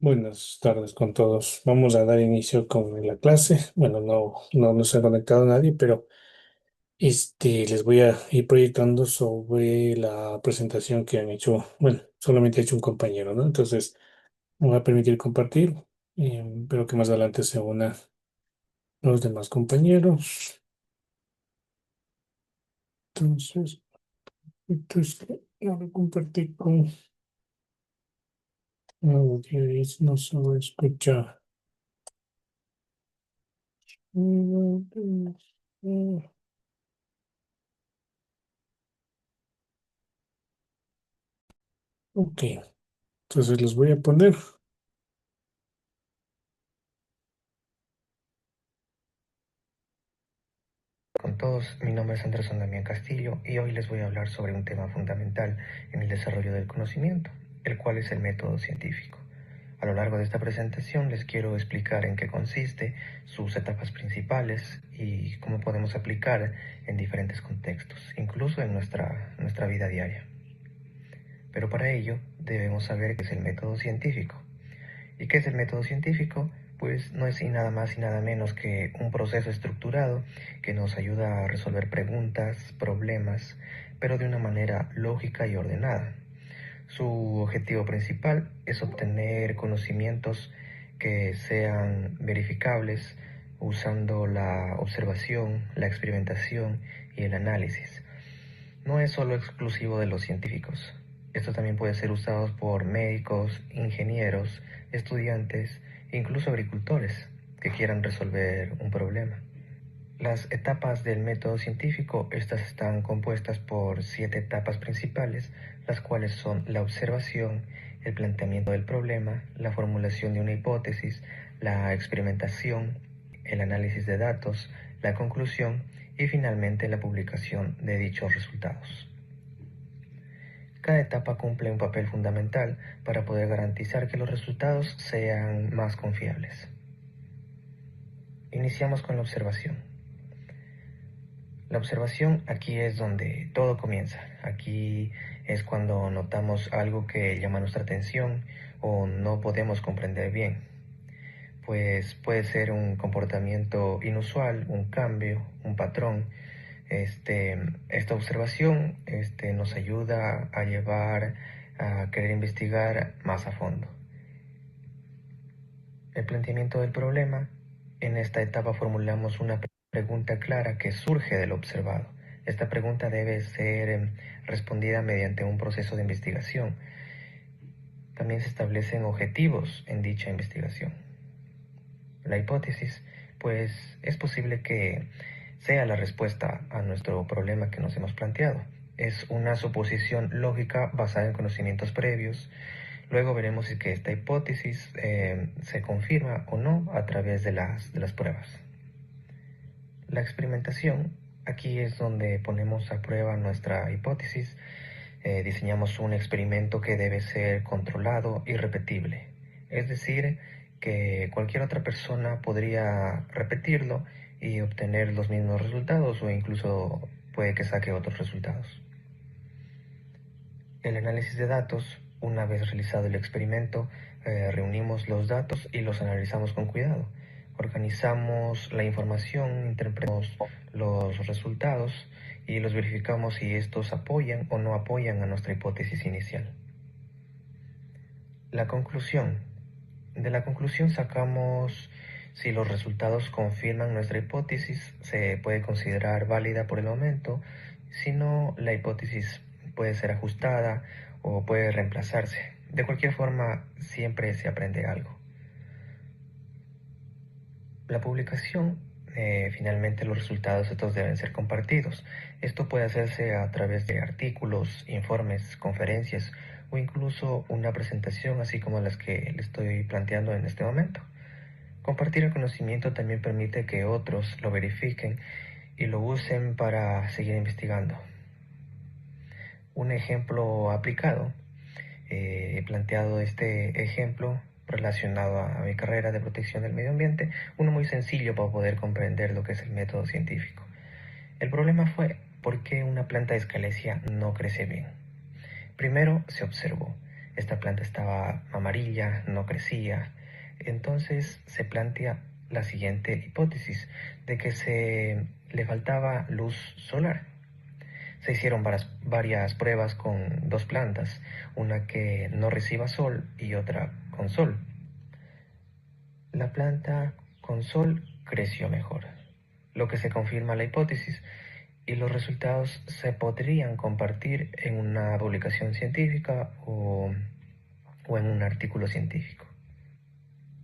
Buenas tardes con todos. Vamos a dar inicio con la clase. Bueno, no se ha conectado nadie, pero les voy a ir proyectando sobre la presentación que han hecho. Bueno, solamente ha hecho un compañero, ¿no? Entonces, me voy a permitir compartir. Pero que más adelante se unan los demás compañeros. Entonces, voy a compartir con audio y no se va a escuchar. Ok, entonces les voy a poner. Con todos, mi nombre es Andrés Damián Castillo y hoy les voy a hablar sobre un tema fundamental en el desarrollo del conocimiento, el cual es el método científico. A lo largo de esta presentación les quiero explicar en qué consiste, sus etapas principales y cómo podemos aplicar en diferentes contextos, incluso en nuestra vida diaria. Pero para ello debemos saber qué es el método científico. ¿Y qué es el método científico? Pues no es nada más y nada menos que un proceso estructurado que nos ayuda a resolver preguntas, problemas, pero de una manera lógica y ordenada. Su objetivo principal es obtener conocimientos que sean verificables usando la observación, la experimentación y el análisis. No es solo exclusivo de los científicos. Esto también puede ser usado por médicos, ingenieros, estudiantes e incluso agricultores que quieran resolver un problema. Las etapas del método científico, estas están compuestas por 7 etapas principales, las cuales son la observación, el planteamiento del problema, la formulación de una hipótesis, la experimentación, el análisis de datos, la conclusión y finalmente la publicación de dichos resultados. Cada etapa cumple un papel fundamental para poder garantizar que los resultados sean más confiables. Iniciamos con la observación. La observación aquí es donde todo comienza. Aquí es cuando notamos algo que llama nuestra atención o no podemos comprender bien. Pues puede ser un comportamiento inusual, un cambio, un patrón. Esta observación nos ayuda a llevar a querer investigar más a fondo. El planteamiento del problema. En esta etapa formulamos una pregunta clara que surge del observado. Esta pregunta debe ser respondida mediante un proceso de investigación. También se establecen objetivos en dicha investigación. La hipótesis, pues es posible que sea la respuesta a nuestro problema que nos hemos planteado. Es una suposición lógica basada en conocimientos previos. Luego veremos si que esta hipótesis se confirma o no a través de las pruebas. La experimentación, aquí es donde ponemos a prueba nuestra hipótesis. Diseñamos un experimento que debe ser controlado y repetible. Es decir, que cualquier otra persona podría repetirlo y obtener los mismos resultados o incluso puede que saque otros resultados. El análisis de datos, una vez realizado el experimento, reunimos los datos y los analizamos con cuidado. Organizamos la información, interpretamos los resultados y los verificamos si estos apoyan o no apoyan a nuestra hipótesis inicial. La conclusión. De la conclusión sacamos si los resultados confirman nuestra hipótesis, se puede considerar válida por el momento, si no, la hipótesis puede ser ajustada o puede reemplazarse. De cualquier forma, siempre se aprende algo. La publicación, finalmente los resultados estos deben ser compartidos. Esto puede hacerse a través de artículos, informes, conferencias o incluso una presentación así como las que le estoy planteando en este momento. Compartir el conocimiento también permite que otros lo verifiquen y lo usen para seguir investigando. Un ejemplo aplicado. He planteado este ejemplo relacionado a mi carrera de protección del medio ambiente, uno muy sencillo para poder comprender lo que es el método científico. El problema fue por qué una planta de escalesia no crece bien. Primero se observó. Esta planta estaba amarilla, no crecía. Entonces se plantea la siguiente hipótesis de que se le faltaba luz solar. Se hicieron varias pruebas con dos plantas, una que no reciba sol y otra con sol. La planta con sol creció mejor, lo que se confirma la hipótesis, y los resultados se podrían compartir en una publicación científica o en un artículo científico.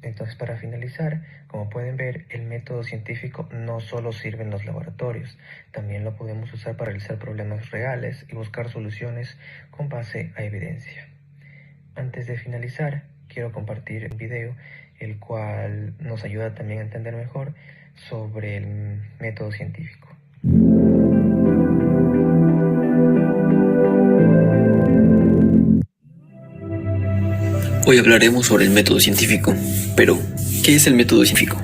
Entonces, para finalizar, como pueden ver, el método científico no solo sirve en los laboratorios, también lo podemos usar para realizar problemas reales y buscar soluciones con base a evidencia. Antes de finalizar, quiero compartir un video el cual nos ayuda también a entender mejor sobre el método científico. Hoy hablaremos sobre el método científico. Pero, ¿qué es el método científico?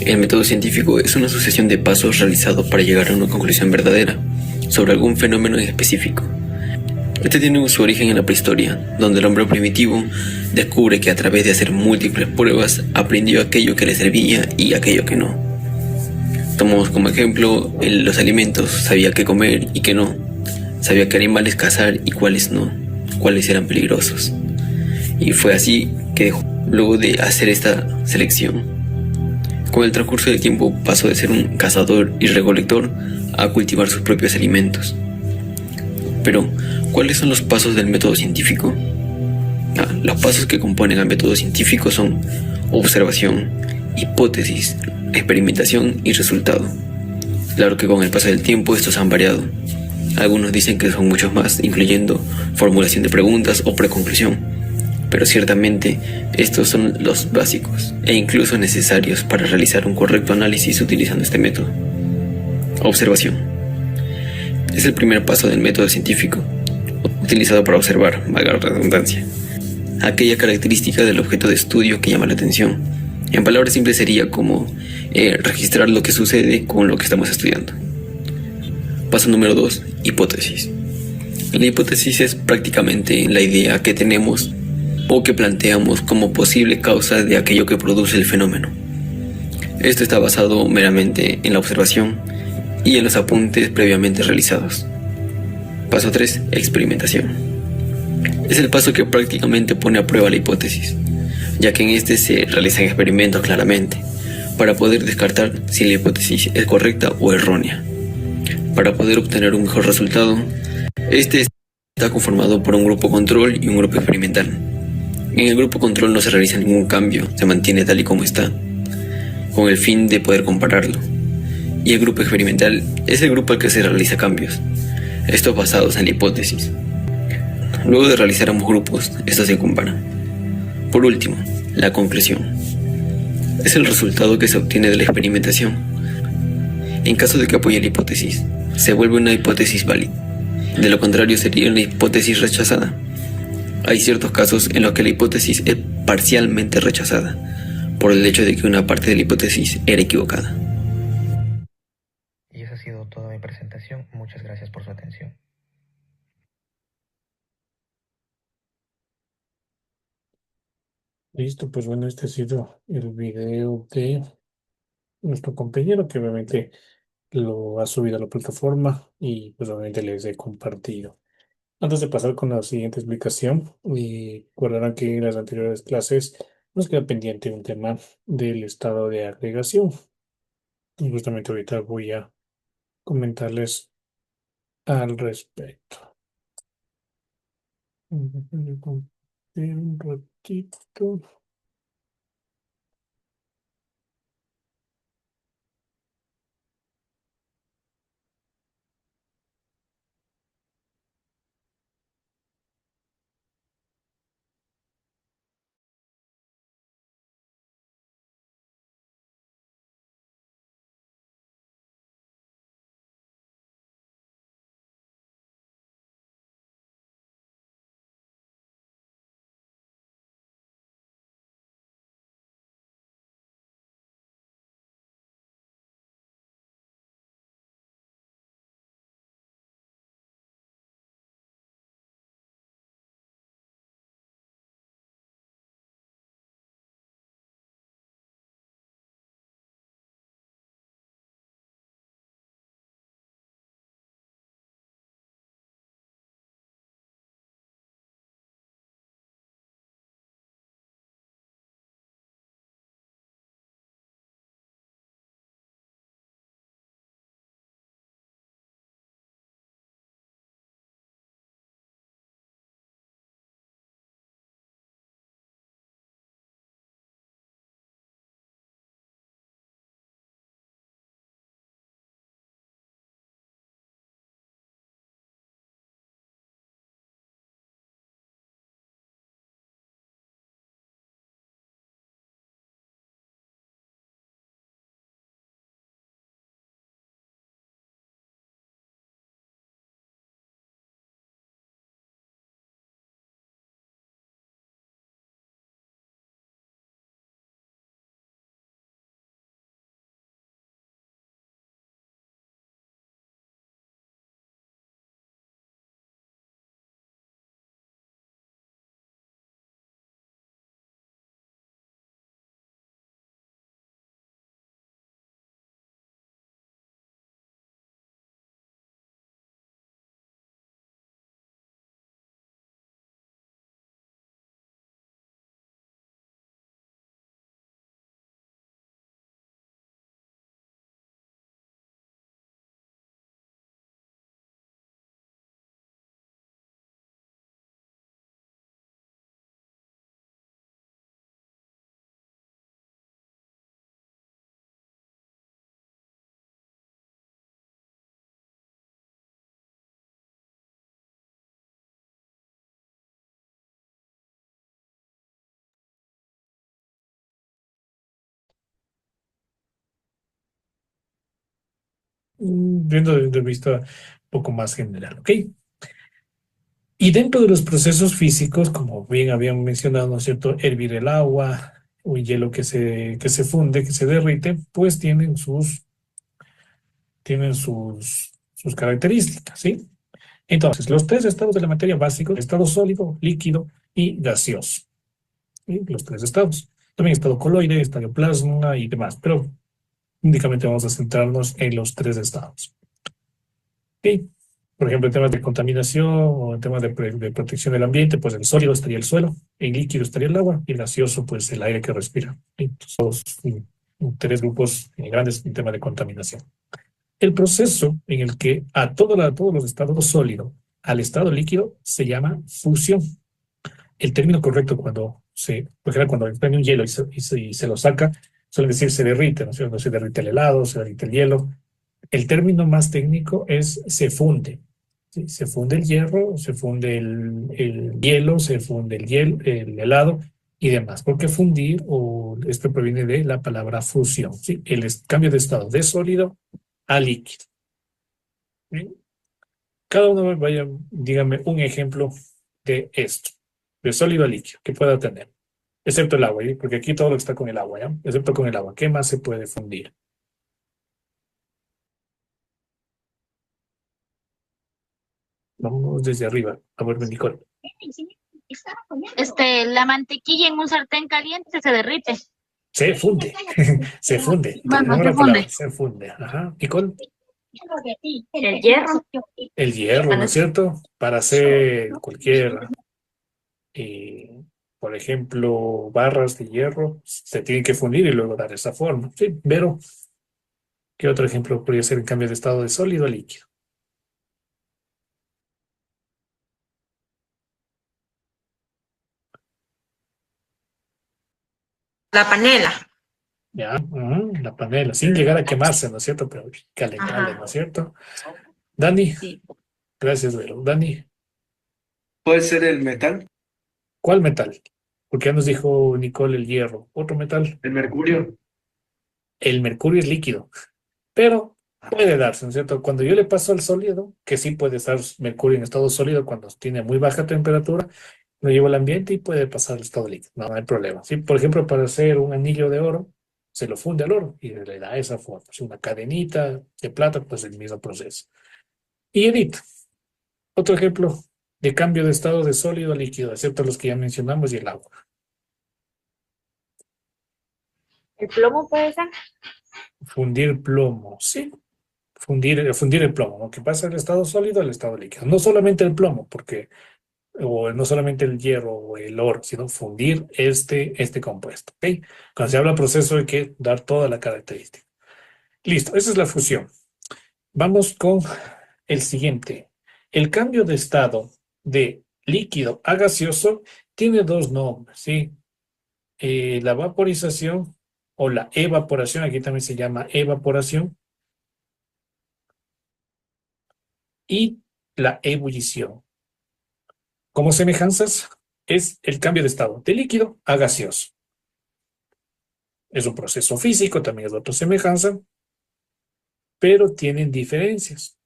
El método científico es una sucesión de pasos realizados para llegar a una conclusión verdadera sobre algún fenómeno en específico. Este tiene su origen en la prehistoria, donde el hombre primitivo descubre que a través de hacer múltiples pruebas aprendió aquello que le servía y aquello que no. Tomamos como ejemplo los alimentos, sabía qué comer y qué no, sabía qué animales cazar y cuáles no, cuáles eran peligrosos. Y fue así que luego de hacer esta selección, con el transcurso del tiempo pasó de ser un cazador y recolector a cultivar sus propios alimentos. Pero, ¿cuáles son los pasos del método científico? Los pasos que componen al método científico son observación, hipótesis, experimentación y resultado. Claro que con el paso del tiempo estos han variado. Algunos dicen que son muchos más, incluyendo formulación de preguntas o preconclusión. Pero ciertamente estos son los básicos e incluso necesarios para realizar un correcto análisis utilizando este método. Observación. Es el primer paso del método científico, utilizado para observar, valga la redundancia, aquella característica del objeto de estudio que llama la atención. En palabras simples sería como registrar lo que sucede con lo que estamos estudiando. Paso número 2. Hipótesis. La hipótesis es prácticamente la idea que tenemos o que planteamos como posible causa de aquello que produce el fenómeno. Esto está basado meramente en la observación y en los apuntes previamente realizados. Paso 3. Experimentación. Es el paso que prácticamente pone a prueba la hipótesis, ya que en este se realizan experimentos claramente, para poder descartar si la hipótesis es correcta o errónea. Para poder obtener un mejor resultado, este está conformado por un grupo control y un grupo experimental. En el grupo control no se realiza ningún cambio, se mantiene tal y como está, con el fin de poder compararlo. Y el grupo experimental es el grupo al que se realiza cambios, estos basados en la hipótesis. Luego de realizar ambos grupos, estos se comparan. Por último, la conclusión. Es el resultado que se obtiene de la experimentación. En caso de que apoye la hipótesis, se vuelve una hipótesis válida. De lo contrario, sería una hipótesis rechazada. Hay ciertos casos en los que la hipótesis es parcialmente rechazada, por el hecho de que una parte de la hipótesis era equivocada. Y esa ha sido toda mi presentación. Muchas gracias por su atención. Listo, pues bueno, este ha sido el video de nuestro compañero que obviamente lo ha subido a la plataforma y pues obviamente les he compartido. Antes de pasar con la siguiente explicación, recordarán que en las anteriores clases nos queda pendiente un tema del estado de agregación. Y justamente ahorita voy a comentarles al respecto. Déjenme compartir un ratito. viendo desde vista un poco más general, ¿ok? Y dentro de los procesos físicos, como bien habían mencionado, ¿no es cierto? Hervir el agua, o el hielo que se funde, que se derrite, pues tienen sus características, ¿sí? Entonces, los tres estados de la materia básicos, estado sólido, líquido y gaseoso. ¿Sí? Los tres estados. También estado coloide, estado plasma y demás, pero únicamente vamos a centrarnos en los tres estados. ¿Ok? Por ejemplo, en temas de contaminación o en temas de protección del ambiente, pues en sólido estaría el suelo, en líquido estaría el agua y en gaseoso, pues el aire que respira. Entonces, tres grupos grandes en tema de contaminación. El proceso en el que todos los estados sólidos al estado líquido se llama fusión. El término correcto por ejemplo, cuando prende un hielo y se lo saca, suele decir se derrite, ¿no es cierto? Se derrite el helado, se derrite el hielo. El término más técnico es se funde. ¿Sí? Se funde el hierro, se funde el hielo, se funde el helado y demás. Porque fundir, o esto proviene de la palabra fusión, ¿sí? Cambio de estado de sólido a líquido. ¿Sí? Cada uno vaya, dígame un ejemplo de esto, de sólido a líquido, que pueda tener, excepto el agua, ¿sí? Porque aquí todo lo que está con el agua, ¿ya? Excepto con el agua. ¿Qué más se puede fundir? Vamos desde arriba. A ver, Nicole. La mantequilla en un sartén caliente se derrite. Se funde, se funde. Bueno, Tenemos se la palabra, funde. se funde. Ajá. Nicole, El hierro. el hierro, ¿no es cierto? Para hacer cualquier, eh, por ejemplo, barras de hierro, se tienen que fundir y luego dar esa forma. Sí, pero, ¿qué otro ejemplo podría ser en cambio de estado de sólido a líquido? La panela. Ya, la panela, sin llegar a quemarse, ¿no es cierto? Pero calentarle, ¿no Ajá. es cierto? Dani, Sí. gracias, Vero. Dani, Puede ser el metal, ¿cuál metal? Porque ya nos dijo Nicole el hierro. ¿Otro metal? el mercurio. El mercurio es líquido, pero puede darse, ¿no es cierto? Cuando yo le paso al sólido, que sí puede estar mercurio en estado sólido cuando tiene muy baja temperatura, lo llevo al ambiente y puede pasar al estado líquido. No, no hay problema. ¿Sí? Por ejemplo, para hacer un anillo de oro, se lo funde al oro y le da esa forma. Si una cadenita de plata, pues el mismo proceso. Y Edith, otro ejemplo de cambio de estado de sólido a líquido, excepto los que ya mencionamos y el agua. ¿El plomo puede ser? Fundir plomo, sí. Fundir el plomo, ¿no? Que pasa del estado sólido al estado líquido. No solamente el plomo, o no solamente el hierro o el oro, sino fundir este compuesto, ¿ok? Cuando se habla de proceso hay que dar toda la característica. Listo, esa es la fusión. Vamos con el siguiente. El cambio de estado de líquido a gaseoso tiene dos nombres, ¿sí? La vaporización o la evaporación, aquí también se llama evaporación, y la ebullición. Como semejanzas, es el cambio de estado de líquido a gaseoso. Es un proceso físico, también es otra semejanza, pero tienen diferencias.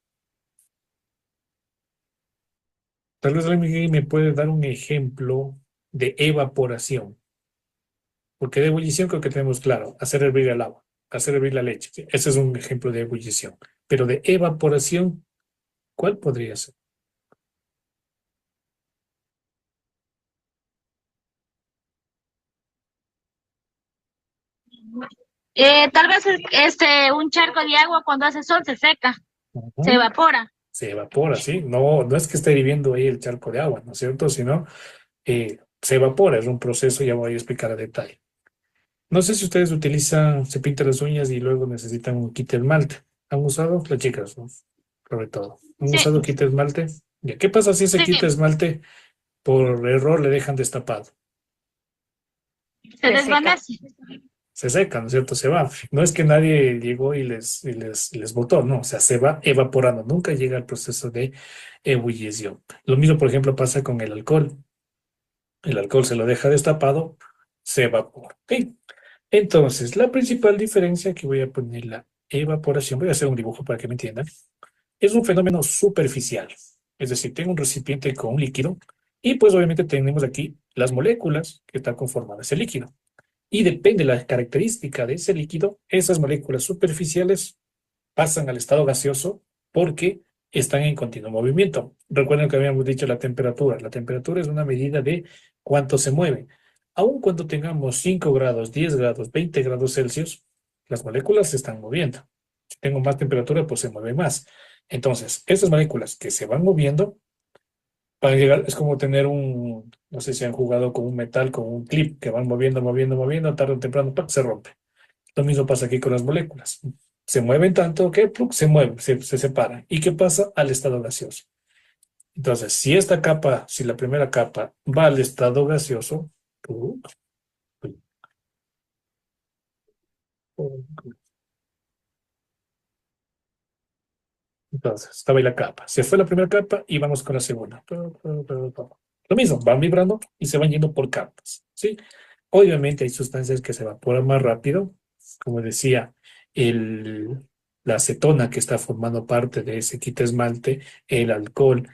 Tal vez alguien me puede dar un ejemplo de evaporación, porque de ebullición creo que tenemos claro, hacer hervir el agua, hacer hervir la leche. ¿Sí? Ese es un ejemplo de ebullición. Pero de evaporación, ¿cuál podría ser? Tal vez un charco de agua cuando hace sol se seca, se Ujú. evapora. Se evapora, ¿sí? No, no es que esté hirviendo ahí el charco de agua, ¿no es cierto? Sino se evapora, es un proceso, ya voy a explicar a detalle. No sé si ustedes utilizan, se pintan las uñas y luego necesitan un kit de esmalte. ¿Han usado? Las chicas, ¿no? Sobre todo. ¿Han Sí, usado kit de esmalte? Ya, ¿qué pasa si ese sí, kit de esmalte por error le dejan destapado? se Se seca. desvanece. Se seca, ¿no es cierto? Se va. No es que nadie llegó y les botó, no, o sea, se va evaporando. Nunca llega al proceso de ebullición. Lo mismo, por ejemplo, pasa con el alcohol. El alcohol se lo deja destapado, se evapora. ¿Ok? Entonces, la principal diferencia, que voy a ponerla evaporación, voy a hacer un dibujo para que me entiendan, es un fenómeno superficial. Es decir, tengo un recipiente con un líquido y pues obviamente tenemos aquí las moléculas que están conformadas ese líquido. Y depende de la característica de ese líquido, esas moléculas superficiales pasan al estado gaseoso porque están en continuo movimiento. Recuerden que habíamos dicho la temperatura. La temperatura es una medida de cuánto se mueve. Aun cuando tengamos 5 grados, 10 grados, 20 grados Celsius, las moléculas se están moviendo. Si tengo más temperatura, pues se mueve más. Entonces, esas moléculas que se van moviendo, para llegar, es como tener un, no sé si han jugado con un metal, con un clip, que van moviendo, moviendo, moviendo, tarde o temprano, ¡pac!, se rompe. Lo mismo pasa aquí con las moléculas. Se mueven tanto que ¡pluc!, se mueven, se separan. ¿Y qué pasa? Al estado gaseoso. Entonces, si esta capa, si la primera capa va al estado gaseoso, ¡pluc!, ¡pluc!, entonces, estaba ahí la capa. Se fue la primera capa y vamos con la segunda. Lo mismo, van vibrando y se van yendo por capas, ¿sí? Obviamente hay sustancias que se evaporan más rápido, como decía, el, la acetona que está formando parte de ese quita esmalte, el alcohol.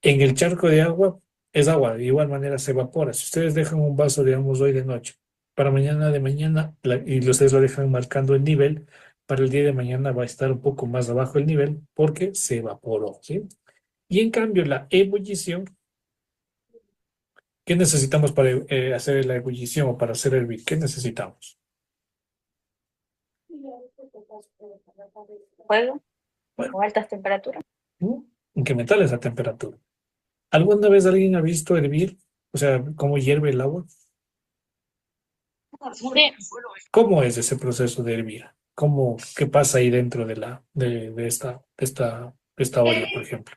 En el charco de agua es agua, de igual manera se evapora. Si ustedes dejan un vaso, digamos, hoy de noche, para mañana de mañana, y ustedes lo dejan marcando el nivel, para el día de mañana va a estar un poco más abajo el nivel porque se evaporó, ¿sí? Y en cambio, la ebullición, ¿qué necesitamos para hacer la ebullición o para hacer hervir? ¿Qué necesitamos? Fuego Bueno, o altas temperaturas. ¿no? Incrementar esa temperatura. ¿Alguna vez alguien ha visto hervir? O sea, cómo hierve el agua. Sí, ¿Cómo es ese proceso de hervir? ¿Cómo, qué pasa ahí dentro de esta olla, por ejemplo?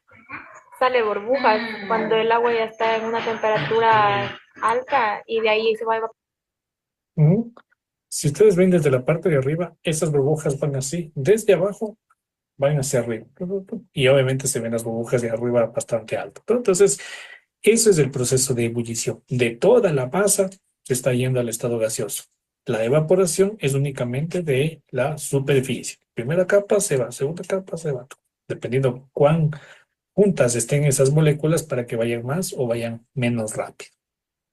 Sale burbujas cuando el agua ya está en una temperatura alta y de ahí se va a evaporar. ¿Mm? Si ustedes ven desde la parte de arriba, esas burbujas van así, desde abajo van hacia arriba. Y obviamente se ven las burbujas de arriba bastante alto. Entonces, eso es el proceso de ebullición. De toda la masa se está yendo al estado gaseoso. La evaporación es únicamente de la superficie. Primera capa se va, segunda capa se va. Dependiendo cuán juntas estén esas moléculas para que vayan más o vayan menos rápido.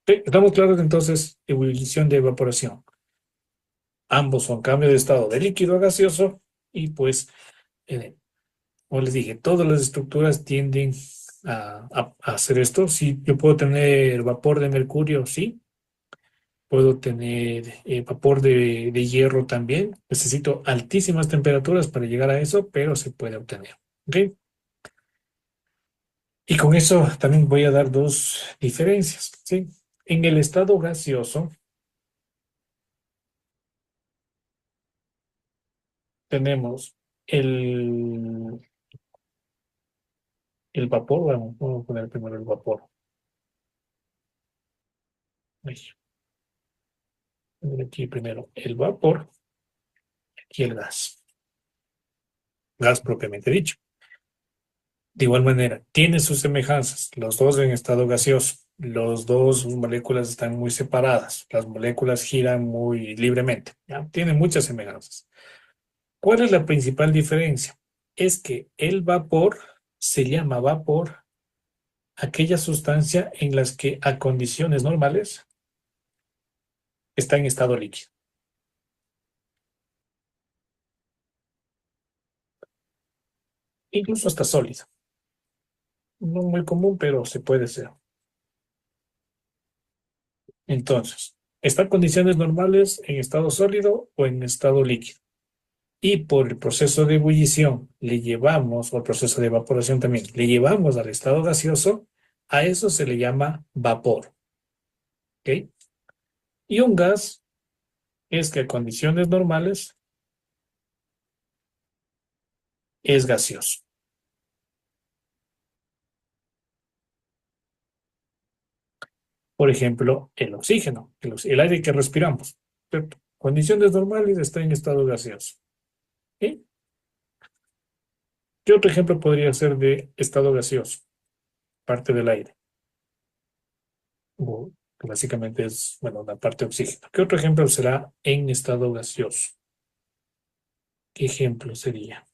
¿Sí? ¿Estamos claros entonces? Ebullición de evaporación. Ambos son cambio de estado de líquido a gaseoso y pues, como les dije, todas las estructuras tienden a hacer esto. Sí, yo puedo tener vapor de mercurio, sí. Puedo tener vapor de hierro también. Necesito altísimas temperaturas para llegar a eso, pero se puede obtener. ¿Ok? Y con eso también voy a dar dos diferencias, ¿sí? En el estado gaseoso tenemos el, el vapor. Bueno, vamos a poner primero el vapor. Ahí, poner aquí primero el vapor y el gas. Gas propiamente dicho. De igual manera, tiene sus semejanzas, los dos en estado gaseoso. Los dos, sus moléculas están muy separadas. Las moléculas giran muy libremente. ¿Ya? Tienen muchas semejanzas. ¿Cuál es la principal diferencia? Es que el vapor se llama vapor aquella sustancia en las que a condiciones normales está en estado líquido, incluso hasta sólido. No muy común, pero se puede ser. Entonces, está en condiciones normales en estado sólido o en estado líquido. Y por el proceso de ebullición le llevamos, o el proceso de evaporación también, le llevamos al estado gaseoso, a eso se le llama vapor. ¿Ok? Y un gas es que a condiciones normales es gaseoso. Por ejemplo, el oxígeno, el aire que respiramos. ¿Cierto? Condiciones normales está en estado gaseoso. ¿Sí? ¿Qué otro ejemplo podría ser de estado gaseoso? Parte del aire. O, que básicamente es, bueno, la parte de oxígeno. ¿Qué otro ejemplo será en estado gaseoso? ¿Qué ejemplo sería?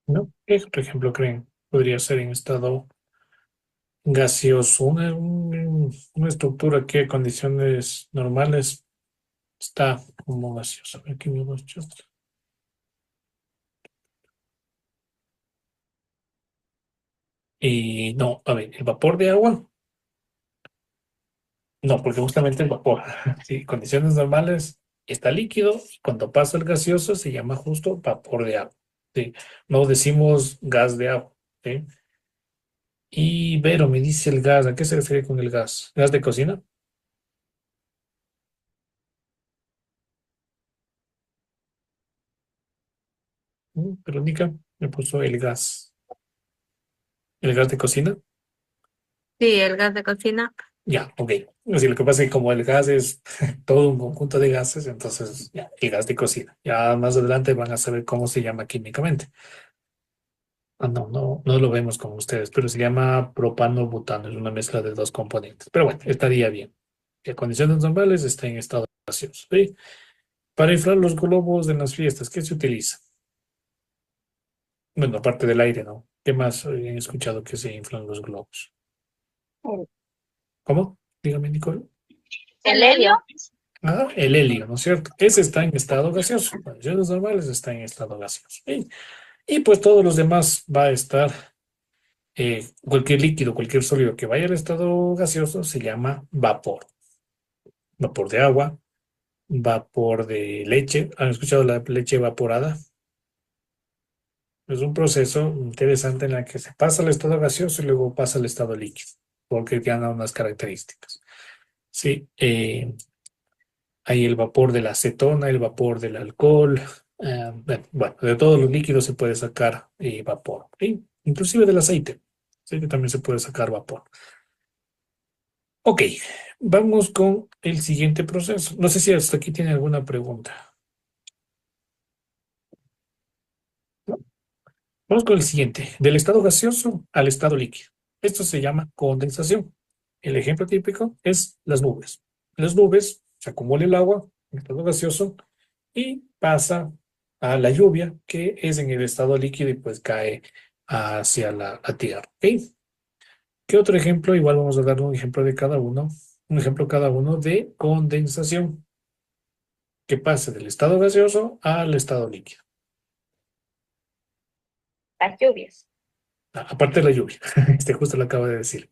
¿No? ¿Qué otro ejemplo creen? Podría ser en estado gaseoso, una estructura que a condiciones normales está como gaseosa. Aquí me hemos hecho esto. Y no, a ver, el vapor de agua, no, porque justamente el vapor, sí, condiciones normales está líquido y cuando pasa el gaseoso se llama justo vapor de agua. Sí, no decimos gas de agua. ¿Sí? Y Vero me dice el gas, ¿a qué se refiere con el gas? ¿Gas de cocina? Verónica me puso el gas. ¿El gas de cocina? Sí, el gas de cocina. Ya, ok. Así, lo que pasa es que como el gas es todo un conjunto de gases, entonces ya, el gas de cocina. Ya más adelante van a saber cómo se llama químicamente. Ah, no lo vemos como ustedes, pero se llama propano-butano, es una mezcla de dos componentes. Pero bueno, estaría bien. En condiciones normales está en estado gaseoso. ¿Sí? Para inflar los globos en las fiestas, ¿qué se utiliza? Bueno, aparte del aire, ¿no? ¿Qué más he escuchado que se inflan los globos? ¿Cómo? Dígame, Nicole. ¿El helio? Ah, el helio, ¿no es cierto? Ese está en estado gaseoso. En condiciones normales está en estado gaseoso. ¿Sí? Y pues todos los demás va a estar, cualquier líquido, cualquier sólido que vaya al estado gaseoso se llama vapor. Vapor de agua, vapor de leche. ¿Han escuchado la leche evaporada? Es un proceso interesante en el que se pasa al estado gaseoso y luego pasa al estado líquido, porque tiene unas características. Sí, hay el vapor de la acetona, el vapor del alcohol. Bueno, de todos los líquidos se puede sacar vapor. ¿Sí? Inclusive del aceite. Aceite también se puede sacar vapor. Ok, vamos con el siguiente proceso. No sé si hasta aquí tiene alguna pregunta. ¿No? Vamos con el siguiente. Del estado gaseoso al estado líquido. Esto se llama condensación. El ejemplo típico es las nubes. En las nubes se acumula el agua en estado gaseoso y pasa a la lluvia, que es en el estado líquido y pues cae hacia la tierra. ¿Ok? ¿Qué otro ejemplo? Igual vamos a dar un ejemplo de cada uno. Un ejemplo cada uno de condensación, que pasa del estado gaseoso al estado líquido. Las lluvias. Aparte de la lluvia. Este justo lo acabo de decir.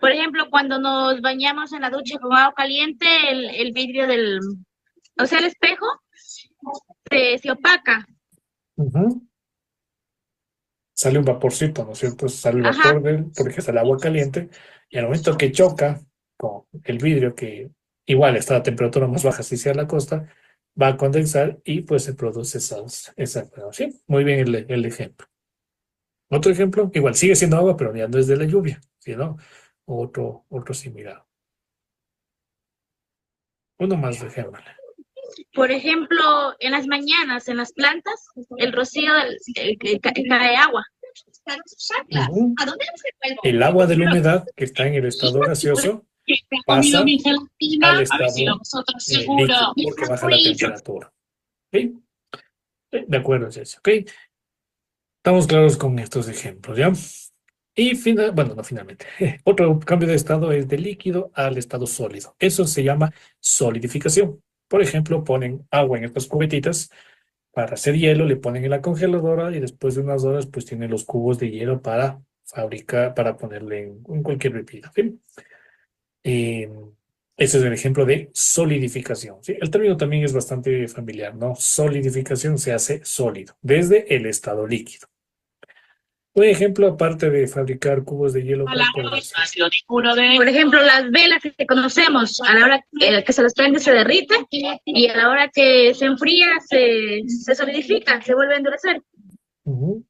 Por ejemplo, cuando nos bañamos en la ducha con agua caliente, el vidrio o sea, el espejo se opaca. Ujú. Sale un vaporcito, ¿no es cierto? Sale el Ajá. vapor porque está el agua caliente y al momento que choca con el vidrio, que igual está a temperatura más baja si sea la costa, va a condensar y pues se produce ¿sí? Muy bien el ejemplo. Otro ejemplo, igual sigue siendo agua, pero ya no es de la lluvia, sino otro similar. Uno más, dejémosle. Por ejemplo, en las mañanas, en las plantas, el rocío que cae agua. Ujú. El agua de la humedad que está en el estado gaseoso pasa al estado líquido porque baja la temperatura. ¿Ok? De acuerdo, Jesse. ¿Ok? Estamos claros con estos ejemplos, ¿ya? Y bueno, no finalmente. Otro cambio de estado es de líquido al estado sólido. Eso se llama solidificación. Por ejemplo, ponen agua en estas cubetitas para hacer hielo, le ponen en la congeladora y después de unas horas pues tienen los cubos de hielo para fabricar, para ponerle en cualquier bebida. ¿Sí? Eh, Ese es el ejemplo de solidificación. ¿Sí? El término también es bastante familiar, ¿no? Solidificación se hace sólido, desde el estado líquido. Un ejemplo, aparte de fabricar cubos de hielo, ¿cuál puede ser? Por ejemplo, las velas que conocemos, a la hora que se las prende se derrite y a la hora que se enfría se solidifica, se vuelve a endurecer. Ujú.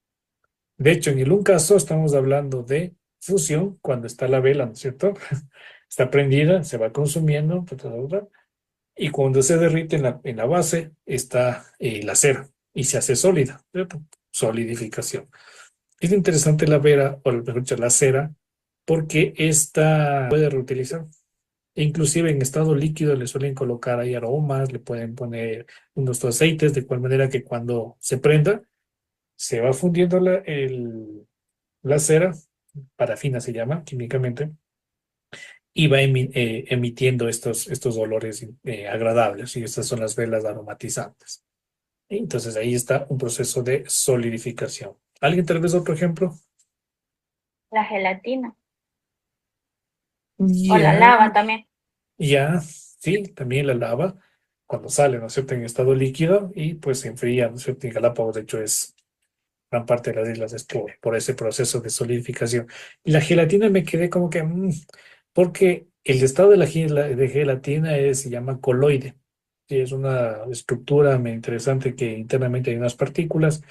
De hecho, en un caso estamos hablando de fusión, cuando está la vela, ¿no es cierto? Está prendida, se va consumiendo, ta, ta, ta, ta, y cuando se derrite en la base está la cera y se hace sólida, ¿cierto? Solidificación. Es interesante la vera, o mejor dicho, la cera, porque esta puede reutilizar. Inclusive en estado líquido le suelen colocar ahí aromas, le pueden poner unos aceites, de cual manera que cuando se prenda, se va fundiendo la cera, parafina se llama químicamente, y va emitiendo estos olores agradables, y estas son las velas aromatizantes. Entonces ahí está un proceso de solidificación. ¿Alguien tal vez otro ejemplo? La gelatina. O la Ya, lava también. ya, sí, también la lava cuando sale, ¿no es cierto?, en estado líquido y pues se enfría, ¿no es cierto? En Galápagos, de hecho, es gran parte de las islas es por ese proceso de solidificación. Y la gelatina me quedé como que, porque el estado de gelatina se llama coloide. Sí, es una estructura muy interesante que internamente hay unas partículas,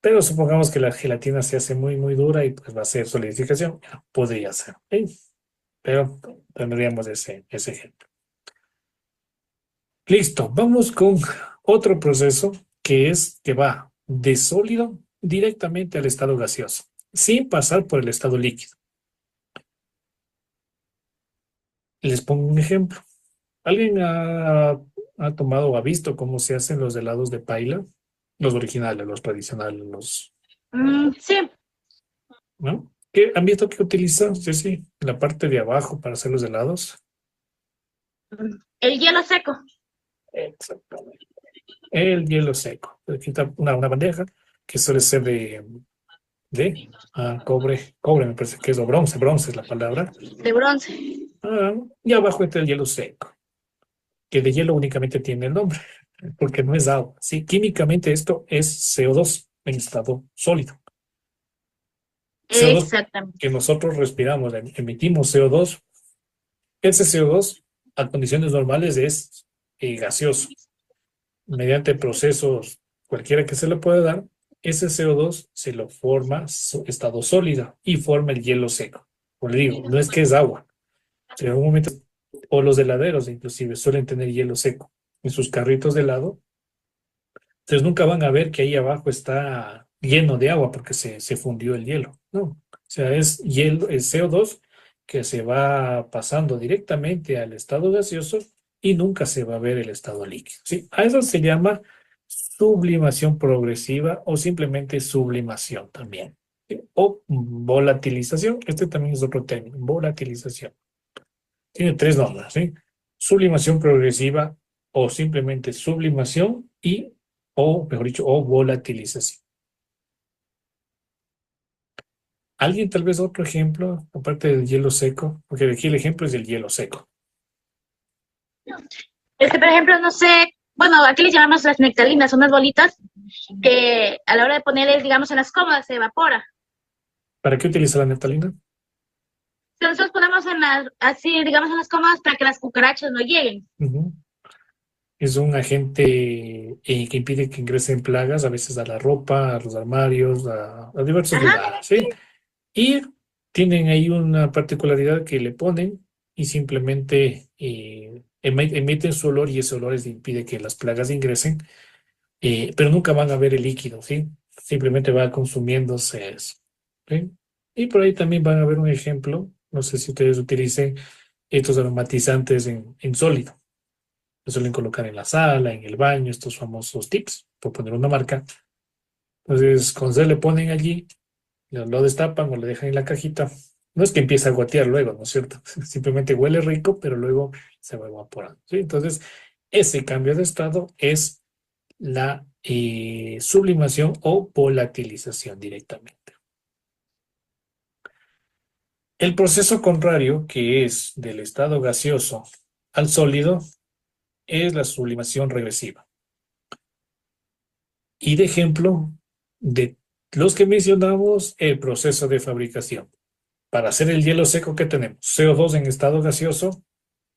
pero supongamos que la gelatina se hace muy, muy dura y pues va a ser solidificación. Podría ser, ¿sí? Pero tendríamos ese ejemplo. Listo, vamos con otro proceso que va de sólido directamente al estado gaseoso, sin pasar por el estado líquido. Les pongo un ejemplo. ¿Alguien ha tomado o ha visto cómo se hacen los helados de paila? Los originales, los tradicionales, Sí, ¿no? ¿Han visto que utilizan, sí, sí, la parte de abajo para hacer los helados? el hielo seco. Exactamente. El hielo seco. Aquí está una bandeja que suele ser de cobre me parece que es, o bronce es la palabra. De bronce. Y abajo está el hielo seco, que de hielo únicamente tiene el nombre, porque no es agua. Sí, químicamente esto es CO2 en estado sólido. CO2 Exactamente. que nosotros respiramos, emitimos CO2. Ese CO2 a condiciones normales es gaseoso. Mediante procesos cualquiera que se le pueda dar, ese CO2 se lo forma estado sólido y forma el hielo seco. Como le digo, no es que es agua. En algún momento, o los heladeros inclusive suelen tener hielo seco en sus carritos de helado. Entonces nunca van a ver que ahí abajo está lleno de agua porque se fundió el hielo. No. O sea, es hielo, es CO2 que se va pasando directamente al estado gaseoso y nunca se va a ver el estado líquido. ¿Sí? A eso se llama sublimación progresiva o simplemente sublimación también. ¿Sí? O volatilización. Este también es otro término, volatilización. Tiene tres nombres, ¿sí? Sublimación progresiva o simplemente sublimación o mejor dicho, o volatilización. ¿Alguien tal vez otro ejemplo, aparte del hielo seco? Porque aquí el ejemplo es el hielo seco. Por ejemplo, no sé, bueno, aquí les llamamos las nectarinas, son unas bolitas que a la hora de ponerles, digamos, en las cómodas se evapora. ¿Para qué utiliza la naftalina? Entonces ponemos en las, así, digamos, en las cómodas para que las cucarachas no lleguen. Ujú. Es un agente que impide que ingresen plagas, a veces a la ropa, a los armarios, a diversos Ajá. lugares, ¿sí? Y tienen ahí una particularidad que le ponen y simplemente emiten su olor y ese olor impide que las plagas ingresen, pero nunca van a ver el líquido, ¿sí? Simplemente va consumiéndose eso, ¿sí? Y por ahí también van a ver un ejemplo, no sé si ustedes utilicen estos aromatizantes en sólido. Lo suelen colocar en la sala, en el baño, estos famosos tips, por poner una marca. Entonces, cuando se le ponen allí, lo destapan o le dejan en la cajita. No es que empiece a gotear luego, ¿no es cierto? Simplemente huele rico, pero luego se va evaporando, ¿sí? Entonces, Ese cambio de estado es la sublimación o volatilización directamente. El proceso contrario, que es del estado gaseoso al sólido, es la sublimación regresiva. Y de ejemplo, de los que mencionamos, el proceso de fabricación. Para hacer el hielo seco, ¿qué tenemos? CO2 en estado gaseoso,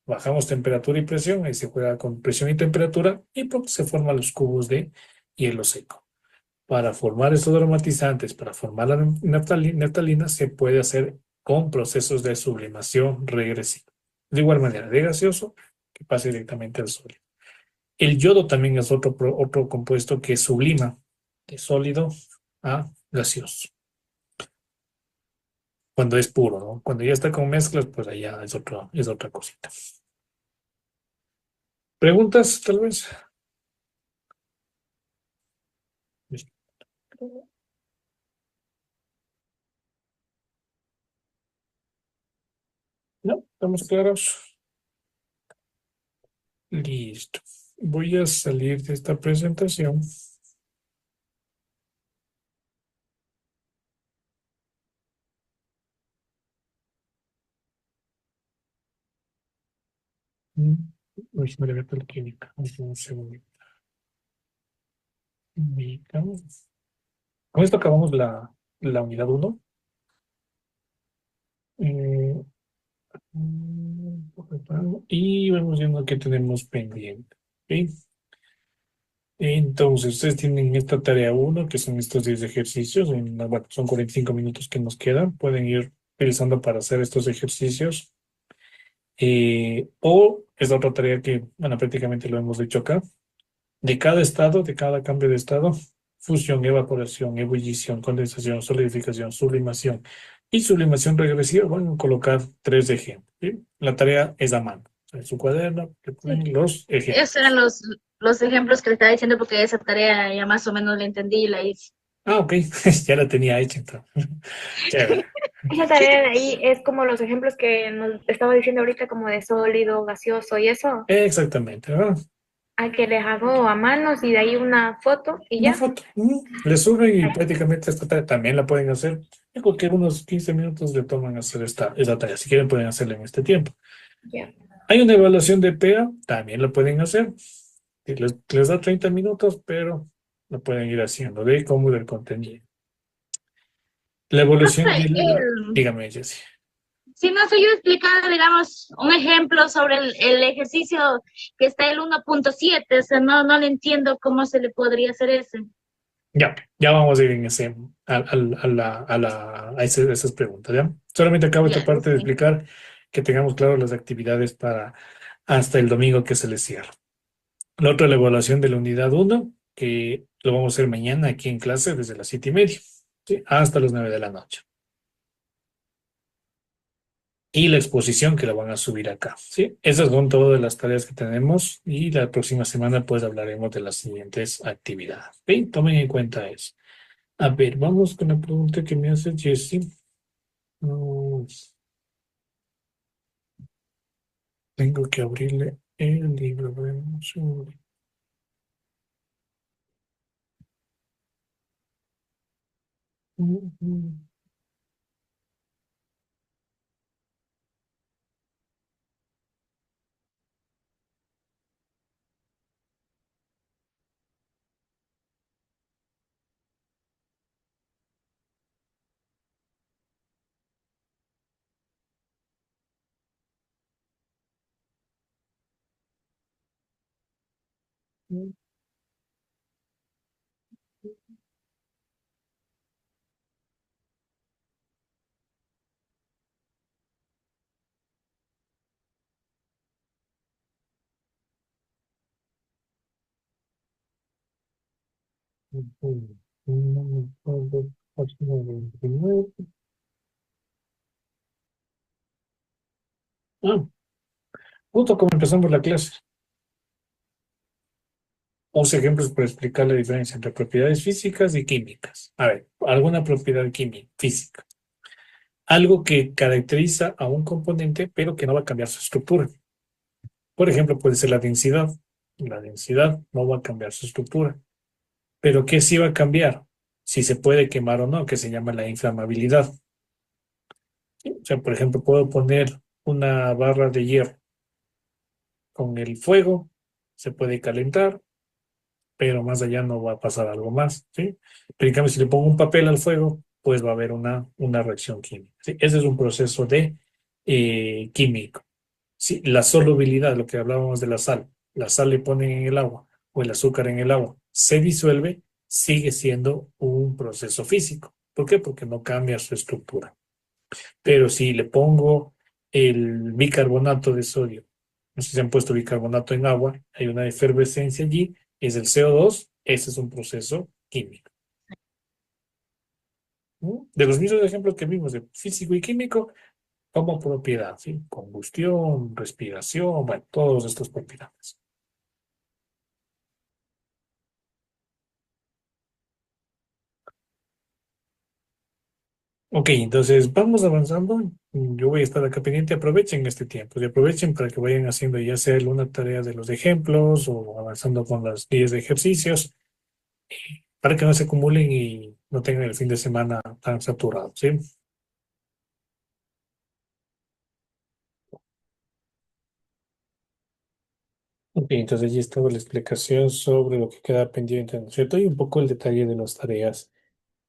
bajamos temperatura y presión, ahí se juega con presión y temperatura y ¡pum! Se forman los cubos de hielo seco. Para formar estos aromatizantes, para formar la naftalina, se puede hacer con procesos de sublimación regresiva. De igual manera, de gaseoso, que pase directamente al sólido. El yodo también es otro compuesto que sublima de sólido a gaseoso. Cuando es puro, ¿no? Cuando ya está con mezclas, pues allá es otra cosita. ¿Preguntas, tal vez? ¿No? ¿Estamos claros? Listo. Voy a salir de esta presentación. Uy, me le la química. Un segundo. Química. Con esto acabamos la unidad 1. Y vamos viendo qué tenemos pendiente. ¿Ok? Entonces, ustedes tienen esta tarea 1, que son estos 10 ejercicios. Bueno, son 45 minutos que nos quedan. Pueden ir utilizando para hacer estos ejercicios. O es otra tarea que, bueno, prácticamente lo hemos dicho acá. De cada estado, de cada cambio de estado, fusión, evaporación, ebullición, condensación, solidificación, sublimación y sublimación regresiva, van a colocar 3 ejemplos. ¿Sí? La tarea es a mano. En su cuaderno le Sí. ponen los ejemplos. Esos eran los ejemplos que le estaba diciendo porque esa tarea ya más o menos la entendí y la hice. Ah, ok, ya la tenía hecha entonces. Chévere. Esa tarea de ahí es como los ejemplos que nos estaba diciendo ahorita, como de sólido, gaseoso y eso. Exactamente, ¿verdad? A que les hago a manos y de ahí una foto y Una ya. foto. Le suben y prácticamente esta tarea también la pueden hacer. En cualquier unos 15 minutos le toman hacer esta tarea. Si quieren, pueden hacerla en este tiempo. Ya. Hay una evaluación de PEA, también lo pueden hacer. Y les da 30 minutos, pero lo pueden ir haciendo de cómo del contenido. La evaluación Profe, del... Dígame, Jessy. si no soy yo explicar, digamos, un ejemplo sobre el ejercicio que está el 1.7, o sea, no le entiendo cómo se le podría hacer ese. Ya vamos a ir en ese, esas preguntas, ¿ya? Solamente acabo esta Ya, parte de sí. explicar que tengamos claro las actividades para hasta el domingo que se les cierra. La otra, la evaluación de la unidad 1, que lo vamos a hacer mañana aquí en clase desde las 7:30, ¿sí? Hasta las 9 de la noche. Y la exposición que la van a subir acá, ¿sí? Esas son todas las tareas que tenemos y la próxima semana pues hablaremos de las siguientes actividades, ¿ok? Tomen en cuenta eso. A ver, vamos con la pregunta que me hace Jessie. Mm, tengo que abrirle el libro. Veamos un segundo. Mm, mm, Página 29. Ah, justo como empezamos la clase. Unos ejemplos para explicar la diferencia entre propiedades físicas y químicas. A ver, alguna propiedad química, física. Algo que caracteriza a un componente, pero que no va a cambiar su estructura. Por ejemplo, puede ser la densidad. la densidad, no va a cambiar su estructura. Pero ¿qué sí va a cambiar? Si se puede quemar o no, que se llama la inflamabilidad. O sea, por ejemplo, puedo poner una barra de hierro con el fuego, se puede calentar, pero más allá no va a pasar algo más, ¿sí? Pero en cambio, si le pongo un papel al fuego, pues va a haber una reacción química, ¿sí? Ese es un proceso de químico. Sí, la solubilidad, lo que hablábamos de la sal le ponen en el agua o el azúcar en el agua, se disuelve, sigue siendo un proceso físico. ¿Por qué? Porque no cambia su estructura. Pero si le pongo el bicarbonato de sodio, no sé si se han puesto bicarbonato en agua, hay una efervescencia allí, es el CO2, ese es un proceso químico. ¿No? De los mismos ejemplos que vimos de físico y químico, como propiedad, ¿sí? Combustión, respiración, bueno, todas estas propiedades. Ok, entonces vamos avanzando. Yo voy a estar acá pendiente. Aprovechen este tiempo y aprovechen para que vayan haciendo ya sea una tarea de los ejemplos o avanzando con las 10 de ejercicios para que no se acumulen y no tengan el fin de semana tan saturado, ¿sí? Ok, entonces ya estaba la explicación sobre lo que queda pendiente, ¿no es cierto? Y un poco el detalle de las tareas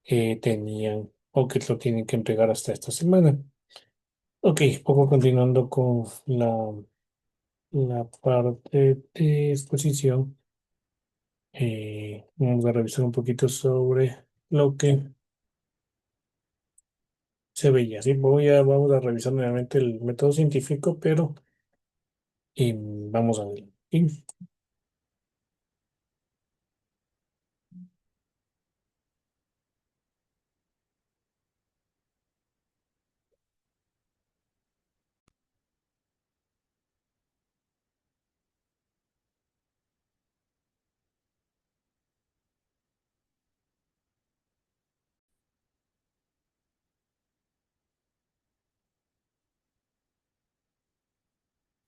que tenían o que lo tienen que entregar hasta esta semana. Ok, poco continuando con la parte de exposición. Vamos a revisar un poquito sobre lo que se veía. ¿Sí? Vamos a revisar nuevamente el método científico, pero vamos a ver. ¿Sí?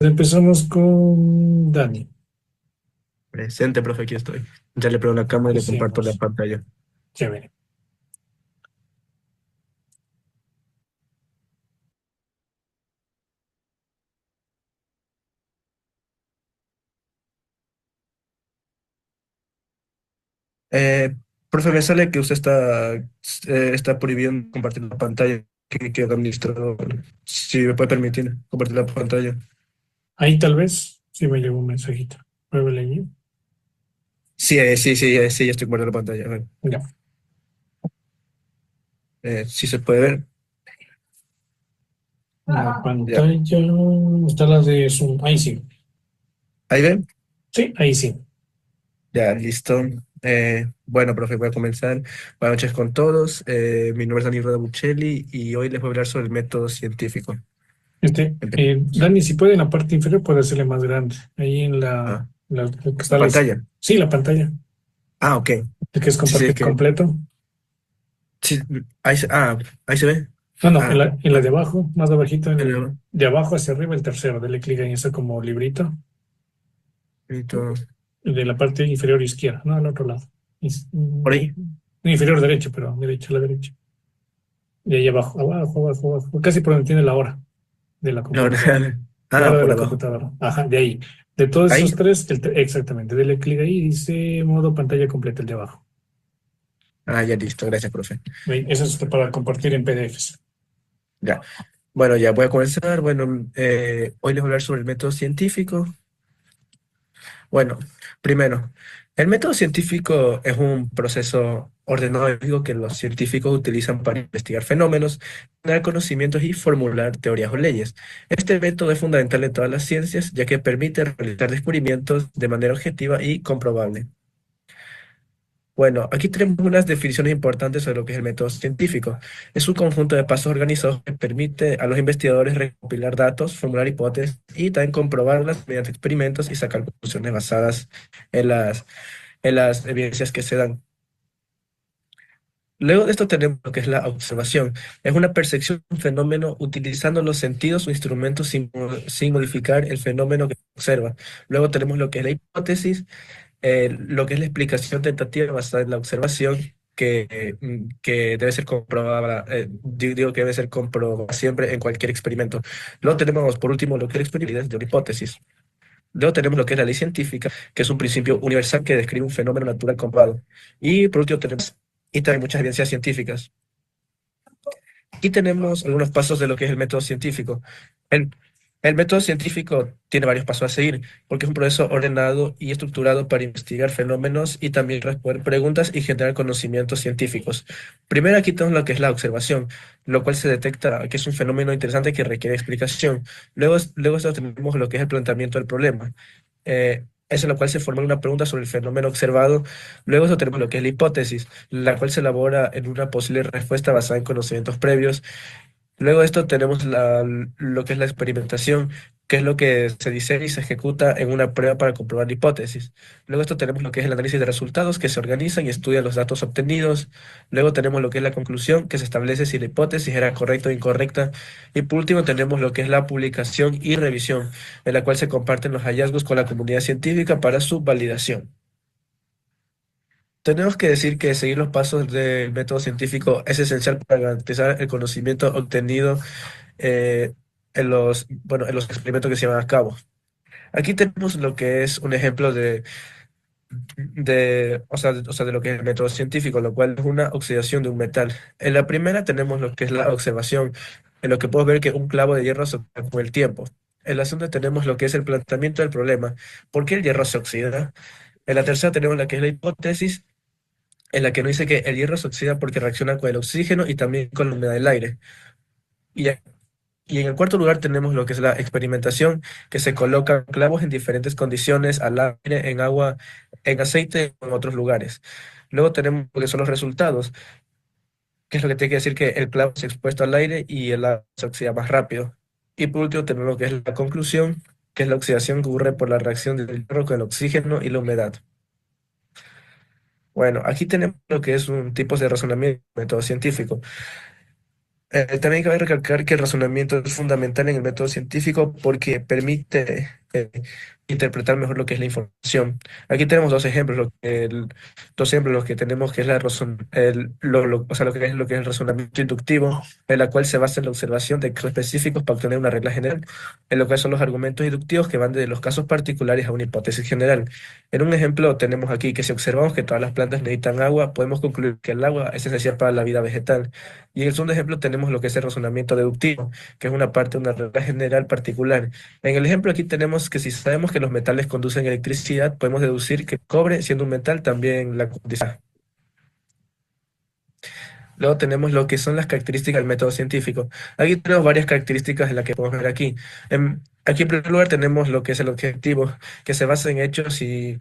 Empezamos con Dani. Presente, profe, aquí estoy. Ya le prendo la cámara y le comparto la Hicimos. pantalla. Chévere. Eh, Profe, me sale que usted está prohibiendo compartir la pantalla. Que administrador, si me puede permitir compartir la pantalla. Ahí tal vez sí me llegó un mensajito. Muévele allí. Sí, sí, ya estoy compartiendo la pantalla. A ver, Ya. sí se puede ver. La Ya. pantalla está la de Zoom. Ahí sí. ¿Ahí ven? Sí, ahí sí. Ya, listo. Bueno, profe, voy a comenzar. Buenas noches con todos. Mi nombre es Dani Roda Buccelli y hoy les voy a hablar sobre el método científico. Dani, si puede en la parte inferior, puede hacerle más grande. Ahí en Ah, lo que la está pantalla. sí, la pantalla. Ah, ok. El que es Sí, sí, es compartir que completo. sí, ahí se ve. No, no, Ah, en la de abajo, más abajito, el- de abajo hacia arriba, el tercero. Dale clic en eso como librito. listo. De la parte inferior izquierda, no, al otro lado. Por ahí. Inferior derecho, pero derecho a la derecha. De ahí abajo, abajo, abajo, abajo. Casi por donde tiene la hora de la La computadora. verdad. La hora de Por la abajo. computadora. Ajá, de ahí. De todos Ahí. esos tres, exactamente. Dele clic ahí y dice modo pantalla completa, el de abajo. Ya listo. Gracias, profe. ¿Ve? Eso es para compartir en PDFs. Ya. Bueno, ya voy a comenzar. Bueno, hoy les voy a hablar sobre el método científico. Bueno, primero, el método científico es un proceso ordenado y lógico que los científicos utilizan para investigar fenómenos, dar conocimientos y formular teorías o leyes. Este método es fundamental en todas las ciencias, ya que permite realizar descubrimientos de manera objetiva y comprobable. Bueno, aquí tenemos unas definiciones importantes sobre lo que es el método científico. Es un conjunto de pasos organizados que permite a los investigadores recopilar datos, formular hipótesis y también comprobarlas mediante experimentos y sacar conclusiones basadas en las evidencias que se dan. Luego de esto tenemos lo que es la observación. Es una percepción de un fenómeno utilizando los sentidos o instrumentos sin modificar el fenómeno que se observa. Luego tenemos lo que es la hipótesis, lo que es la explicación tentativa basada en la observación, que debe ser comprobada, digo que debe ser comprobada siempre en cualquier experimento. Luego tenemos, por último, lo que es la experimentabilidad de una hipótesis. Luego tenemos lo que es la ley científica, que es un principio universal que describe un fenómeno natural comprobado. Y por último tenemos y también muchas evidencias científicas. Aquí tenemos algunos pasos de lo que es el método científico. El, el método científico tiene varios pasos a seguir, porque es un proceso ordenado y estructurado para investigar fenómenos y también responder preguntas y generar conocimientos científicos. Primero aquí tenemos lo que es la observación, lo cual se detecta que es un fenómeno interesante que requiere explicación. Luego esto tenemos lo que es el planteamiento del problema. Es en lo cual se formula una pregunta sobre el fenómeno observado. Luego eso tenemos lo que es la hipótesis, la cual se elabora en una posible respuesta basada en conocimientos previos. Luego de esto tenemos lo que es la experimentación, que es lo que se diseña y se ejecuta en una prueba para comprobar la hipótesis. Luego de esto tenemos lo que es el análisis de resultados, que se organizan y estudian los datos obtenidos. Luego tenemos lo que es la conclusión, que se establece si la hipótesis era correcta o incorrecta. Y por último tenemos lo que es la publicación y revisión, en la cual se comparten los hallazgos con la comunidad científica para su validación. Tenemos que decir que seguir los pasos del método científico es esencial para garantizar el conocimiento obtenido eh, en los experimentos que se llevan a cabo. Aquí tenemos lo que es un ejemplo de lo que es el método científico, lo cual es una oxidación de un metal. En la primera tenemos lo que es la observación, en lo que podemos ver que un clavo de hierro se oxida con el tiempo. En la segunda tenemos lo que es el planteamiento del problema, ¿por qué el hierro se oxida? En la tercera tenemos la que es la hipótesis, en la que nos dice que el hierro se oxida porque reacciona con el oxígeno y también con la humedad del aire. Y Y en el cuarto lugar tenemos lo que es la experimentación, que se colocan clavos en diferentes condiciones, al aire, en agua, en aceite, en otros lugares. Luego tenemos lo que son los resultados, que es lo que tiene que decir que el clavo se expuesto al aire y el agua se oxida más rápido. Y por último tenemos lo que es la conclusión, que es la oxidación que ocurre por la reacción del hierro con el oxígeno y la humedad. Bueno, aquí tenemos lo que es un tipo de razonamiento, método científico. También cabe recalcar que el razonamiento es fundamental en el método científico porque permite interpretar mejor lo que es la información. Aquí tenemos dos ejemplos, los que tenemos que es o sea, lo que es el razonamiento inductivo, en la cual se basa en la observación de casos específicos para obtener una regla general, en lo que son los argumentos inductivos que van desde los casos particulares a una hipótesis general. En un ejemplo tenemos aquí que si observamos que todas las plantas necesitan agua, podemos concluir que el agua es esencial para la vida vegetal. Y en el segundo ejemplo tenemos lo que es el razonamiento deductivo, que es una parte de una regla general particular. En el ejemplo aquí tenemos que si sabemos que los metales conducen electricidad, podemos deducir que el cobre, siendo un metal, también la conduce. Luego tenemos lo que son las características del método científico. Aquí tenemos varias características en las que podemos ver aquí. Aquí en primer lugar tenemos lo que es el objetivo, que se basa en hechos y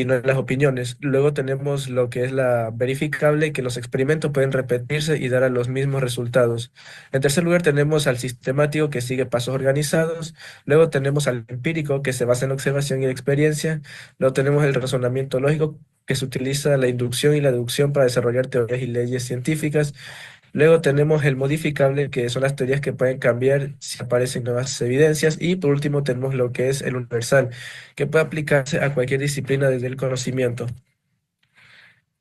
no en las opiniones. Luego tenemos lo que es la verificable, que los experimentos pueden repetirse y dar a los mismos resultados. En tercer lugar tenemos al sistemático, que sigue pasos organizados. Luego tenemos al empírico, que se basa en la observación y la experiencia. Luego tenemos el razonamiento lógico, que se utiliza la inducción y la deducción para desarrollar teorías y leyes científicas. Luego tenemos el modificable, que son las teorías que pueden cambiar si aparecen nuevas evidencias. Y por último tenemos lo que es el universal, que puede aplicarse a cualquier disciplina desde el conocimiento.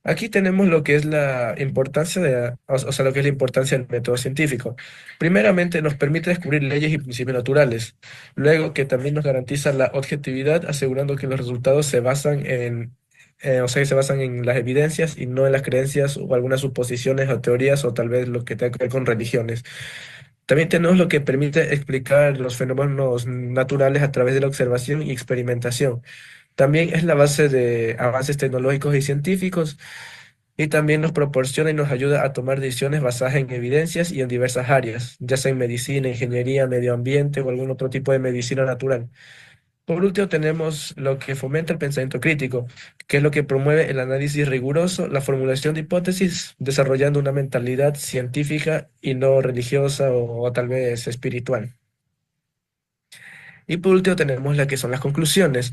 Aquí tenemos lo que es la importancia o sea, lo que es la importancia del método científico. Primeramente, nos permite descubrir leyes y principios naturales. Luego, que también nos garantiza la objetividad, asegurando que los resultados o sea, que se basan en las evidencias y no en las creencias o algunas suposiciones o teorías o tal vez lo que tenga que ver con religiones. También tenemos lo que permite explicar los fenómenos naturales a través de la observación y experimentación. También es la base de avances tecnológicos y científicos y también nos proporciona y nos ayuda a tomar decisiones basadas en evidencias y en diversas áreas, ya sea en medicina, ingeniería, medio ambiente o algún otro tipo de medicina natural. Por último, tenemos lo que fomenta el pensamiento crítico, que es lo que promueve el análisis riguroso, la formulación de hipótesis, desarrollando una mentalidad científica y no religiosa o tal vez espiritual. Y por último, tenemos la que son las conclusiones.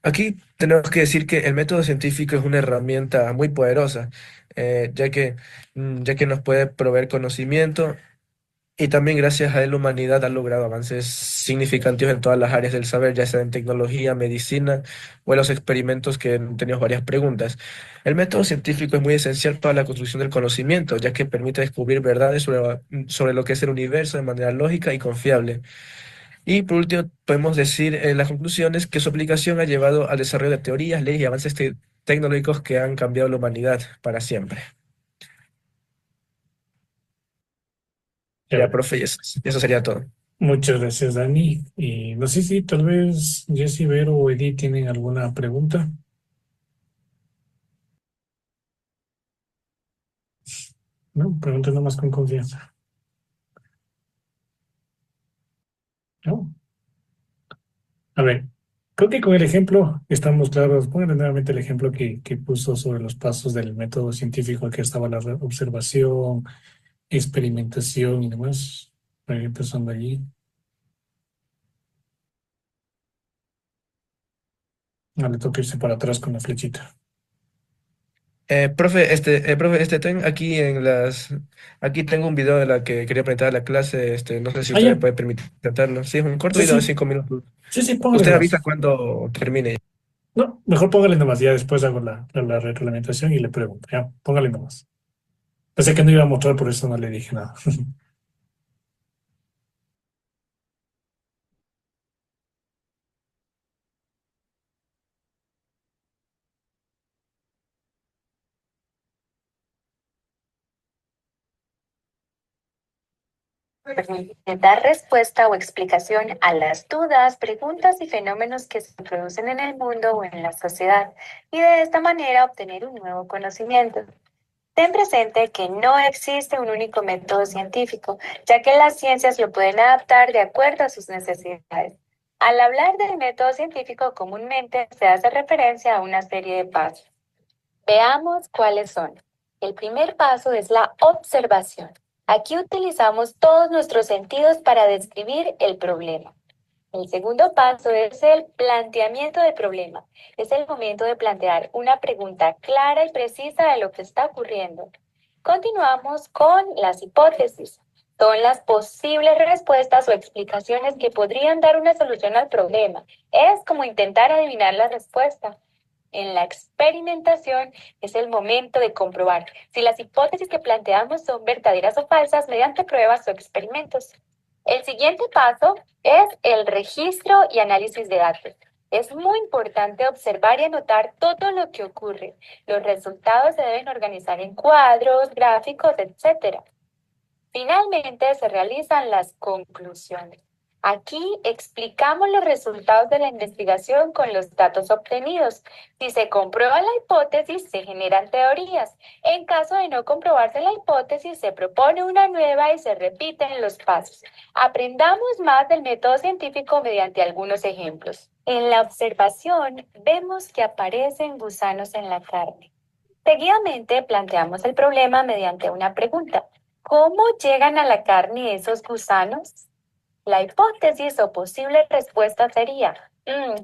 Aquí tenemos que decir que el método científico es una herramienta muy poderosa, ya que nos puede proveer conocimiento y también gracias a él la humanidad ha logrado avances significativos en todas las áreas del saber, ya sea en tecnología, medicina o en los experimentos que tenemos varias preguntas. El método científico es muy esencial para la construcción del conocimiento, ya que permite descubrir verdades sobre lo que es el universo de manera lógica y confiable. Y por último, podemos decir en las conclusiones que su aplicación ha llevado al desarrollo de teorías, leyes y avances tecnológicos que han cambiado la humanidad para siempre. Ya, Chévere. profe, y eso sería todo. Muchas gracias, Dani. Y no sé si tal vez Jessy, Vero o Edith tienen alguna pregunta. No, pregunten nomás con confianza. No. A ver, creo que con el ejemplo estamos claros. Pónganle nuevamente el ejemplo que puso sobre los pasos del método científico, que estaba la observación, experimentación y demás. Para ir empezando allí. No le toca irse para atrás con la flechita. Aquí tengo un video de la que quería presentar a la clase, no sé si Ah, usted me ya. puede permitir presentarlo. Sí, es un corto Sí, video de sí. 5 minutos. Sí, sí, póngale Usted avisa nomás. cuando termine. No, mejor póngale nomás. Ya después hago la retroalimentación y le pregunto. Ya, póngale nomás. Pensé que no iba a mostrar, por eso no le dije nada. Permite dar respuesta o explicación a las dudas, preguntas y fenómenos que se producen en el mundo o en la sociedad y de esta manera obtener un nuevo conocimiento. Ten presente que no existe un único método científico, ya que las ciencias lo pueden adaptar de acuerdo a sus necesidades. Al hablar del método científico, comúnmente se hace referencia a una serie de pasos. Veamos cuáles son. El primer paso es la observación. Aquí utilizamos todos nuestros sentidos para describir el problema. El segundo paso es el planteamiento del problema. Es el momento de plantear una pregunta clara y precisa de lo que está ocurriendo. Continuamos con las hipótesis. Son las posibles respuestas o explicaciones que podrían dar una solución al problema. Es como intentar adivinar la respuesta. En la experimentación es el momento de comprobar si las hipótesis que planteamos son verdaderas o falsas mediante pruebas o experimentos. El siguiente paso es el registro y análisis de datos. Es muy importante observar y anotar todo lo que ocurre. Los resultados se deben organizar en cuadros, gráficos, etc. Finalmente se realizan las conclusiones. Aquí explicamos los resultados de la investigación con los datos obtenidos. Si se comprueba la hipótesis, se generan teorías. En caso de no comprobarse la hipótesis, se propone una nueva y se repiten los pasos. Aprendamos más del método científico mediante algunos ejemplos. En la observación, vemos que aparecen gusanos en la carne. Seguidamente planteamos el problema mediante una pregunta. ¿Cómo llegan a la carne esos gusanos? La hipótesis o posible respuesta sería,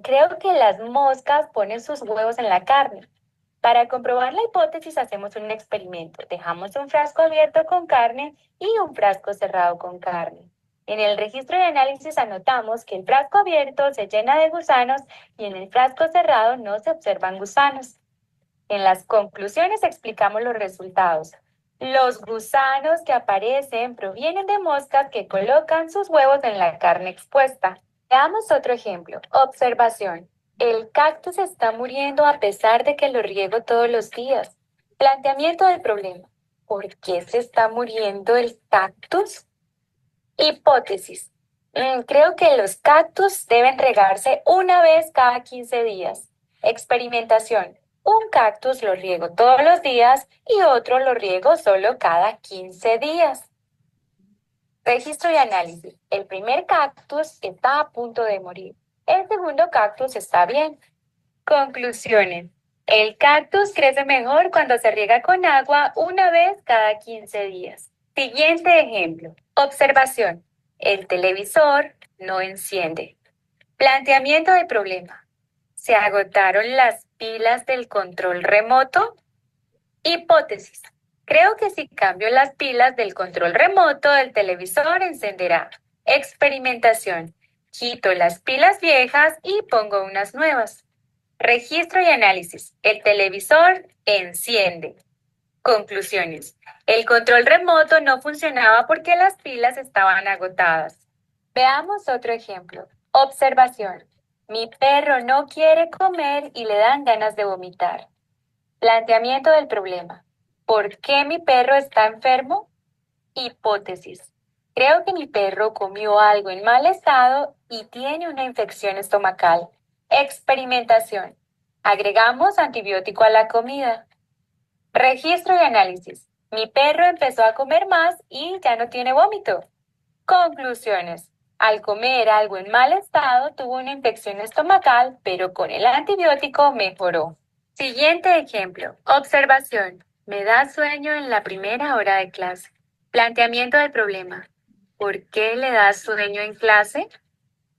creo que las moscas ponen sus huevos en la carne. Para comprobar la hipótesis hacemos un experimento. Dejamos un frasco abierto con carne y un frasco cerrado con carne. En el registro de análisis anotamos que el frasco abierto se llena de gusanos y en el frasco cerrado no se observan gusanos. En las conclusiones explicamos los resultados. Los gusanos que aparecen provienen de moscas que colocan sus huevos en la carne expuesta. Veamos otro ejemplo. Observación. El cactus está muriendo a pesar de que lo riego todos los días. Planteamiento del problema. ¿Por qué se está muriendo el cactus? Hipótesis. Creo que los cactus deben regarse una vez cada 15 días. Experimentación. Un cactus lo riego todos los días y otro lo riego solo cada 15 días. Registro y análisis. El primer cactus está a punto de morir. El segundo cactus está bien. Conclusiones. El cactus crece mejor cuando se riega con agua una vez cada 15 días. Siguiente ejemplo. Observación. El televisor no enciende. Planteamiento del problema. ¿Se agotaron las pilas del control remoto? Hipótesis. Creo que si cambio las pilas del control remoto del televisor encenderá. Experimentación. Quito las pilas viejas y pongo unas nuevas. Registro y análisis. El televisor enciende. Conclusiones. El control remoto no funcionaba porque las pilas estaban agotadas. Veamos otro ejemplo. Observación. Mi perro no quiere comer y le dan ganas de vomitar. Planteamiento del problema. ¿Por qué mi perro está enfermo? Hipótesis. Creo que mi perro comió algo en mal estado y tiene una infección estomacal. Experimentación. Agregamos antibiótico a la comida. Registro y análisis. Mi perro empezó a comer más y ya no tiene vómito. Conclusiones. Al comer algo en mal estado tuvo una infección estomacal, pero con el antibiótico mejoró. Siguiente ejemplo. Observación. Me da sueño en la primera hora de clase. Planteamiento del problema. ¿Por qué le da sueño en clase?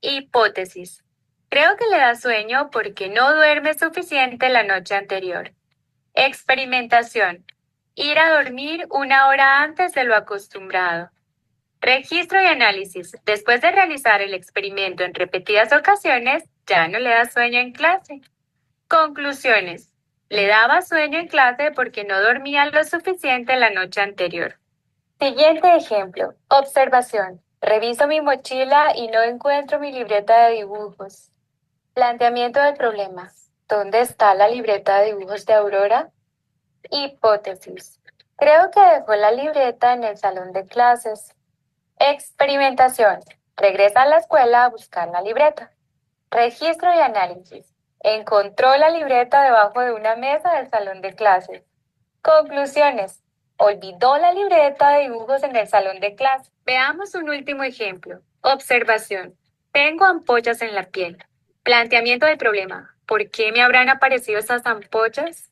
Hipótesis. Creo que le da sueño porque no duerme suficiente la noche anterior. Experimentación. Ir a dormir una hora antes de lo acostumbrado. Registro y análisis. Después de realizar el experimento en repetidas ocasiones, ya no le da sueño en clase. Conclusiones. Le daba sueño en clase porque no dormía lo suficiente la noche anterior. Siguiente ejemplo. Observación. Reviso mi mochila y no encuentro mi libreta de dibujos. Planteamiento del problema. ¿Dónde está la libreta de dibujos de Aurora? Hipótesis. Creo que dejó la libreta en el salón de clases. Experimentación. Regresa a la escuela a buscar la libreta. Registro y análisis. Encontró la libreta debajo de una mesa del salón de clases. Conclusiones. Olvidó la libreta de dibujos en el salón de clases. Veamos un último ejemplo. Observación. Tengo ampollas en la piel. Planteamiento del problema. ¿Por qué me habrán aparecido esas ampollas?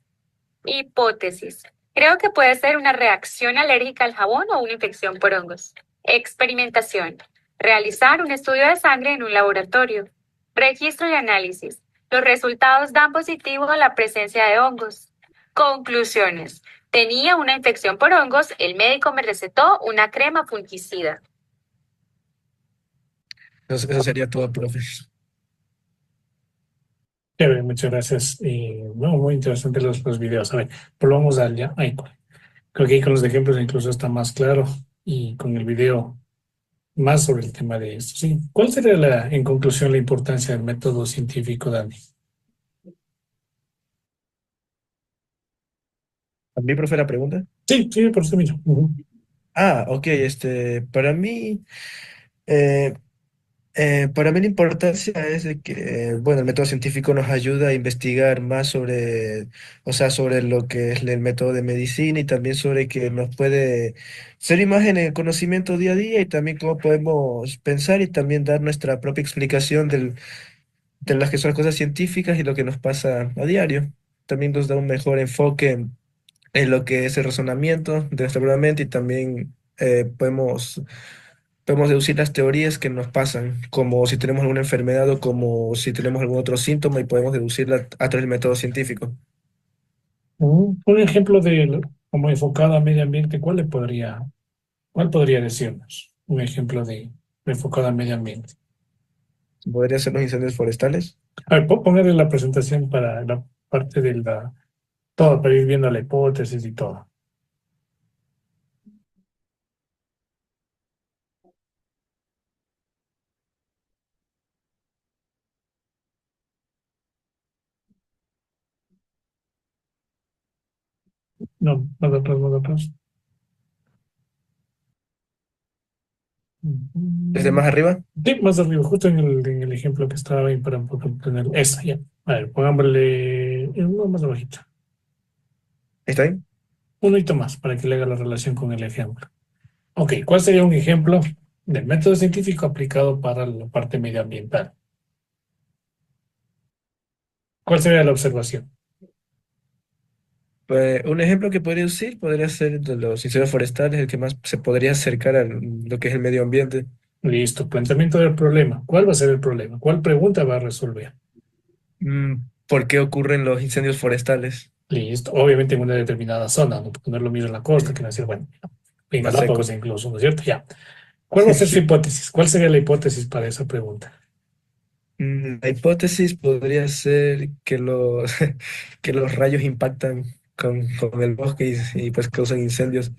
Hipótesis. Creo que puede ser una reacción alérgica al jabón o una infección por hongos. Experimentación. Realizar un estudio de sangre en un laboratorio. Registro y análisis. Los resultados dan positivo a la presencia de hongos. Conclusiones. Tenía una infección por hongos, el médico me recetó una crema fungicida. Eso sería todo, profe. Chévere, muchas gracias. No, muy interesantes los videos. A ver, volvamos allá. Ay, creo que ahí con los ejemplos incluso está más claro y con el video más sobre el tema de esto. Sí. ¿Cuál sería en conclusión la importancia del método científico, Dani? ¿A mí, profe, la pregunta? Sí, sí, por eso mismo. Ujú. Ok, para mí, eh, para mí la importancia es de que, bueno, el método científico nos ayuda a investigar más sobre, o sea, sobre lo que es el método de medicina y también sobre que nos puede ser más en el conocimiento día a día y también cómo podemos pensar y también dar nuestra propia explicación de las que son las cosas científicas y lo que nos pasa a diario. También nos da un mejor enfoque en lo que es el razonamiento de nuestra propia mente y también podemos deducir las teorías que nos pasan, como si tenemos alguna enfermedad o como si tenemos algún otro síntoma y podemos deducirla a través del método científico. Un ejemplo de como enfocado a medio ambiente, cuál podría decirnos? Un ejemplo de enfocado a medio ambiente. ¿Podría ser los incendios forestales? A ver, ponerle la presentación para la parte de todo, para ir viendo la hipótesis y todo. No, más atrás, más atrás. ¿Desde más arriba? Sí, más arriba, justo en el ejemplo que estaba ahí para tener esa, ya. A ver, pongámosle uno más abajito. ¿Está bien? Un hito más para que le haga la relación con el ejemplo. Ok, ¿cuál sería un ejemplo del método científico aplicado para la parte medioambiental? ¿Cuál sería la observación? Pues, un ejemplo que podría decir podría ser de los incendios forestales, el que más se podría acercar a lo que es el medio ambiente. Listo, planteamiento del problema. ¿Cuál va a ser el problema? ¿Cuál pregunta va a resolver? ¿Por qué ocurren los incendios forestales? Listo. Obviamente en una determinada zona, ¿no? Porque no es lo mismo en la costa que en la sierra. Bueno, en Más seco. Galápagos incluso, ¿no es cierto? Ya. ¿Cuál va a ser su hipótesis? ¿Cuál sería la hipótesis para esa pregunta? La hipótesis podría ser que que los rayos impactan con el bosque y pues causan incendios.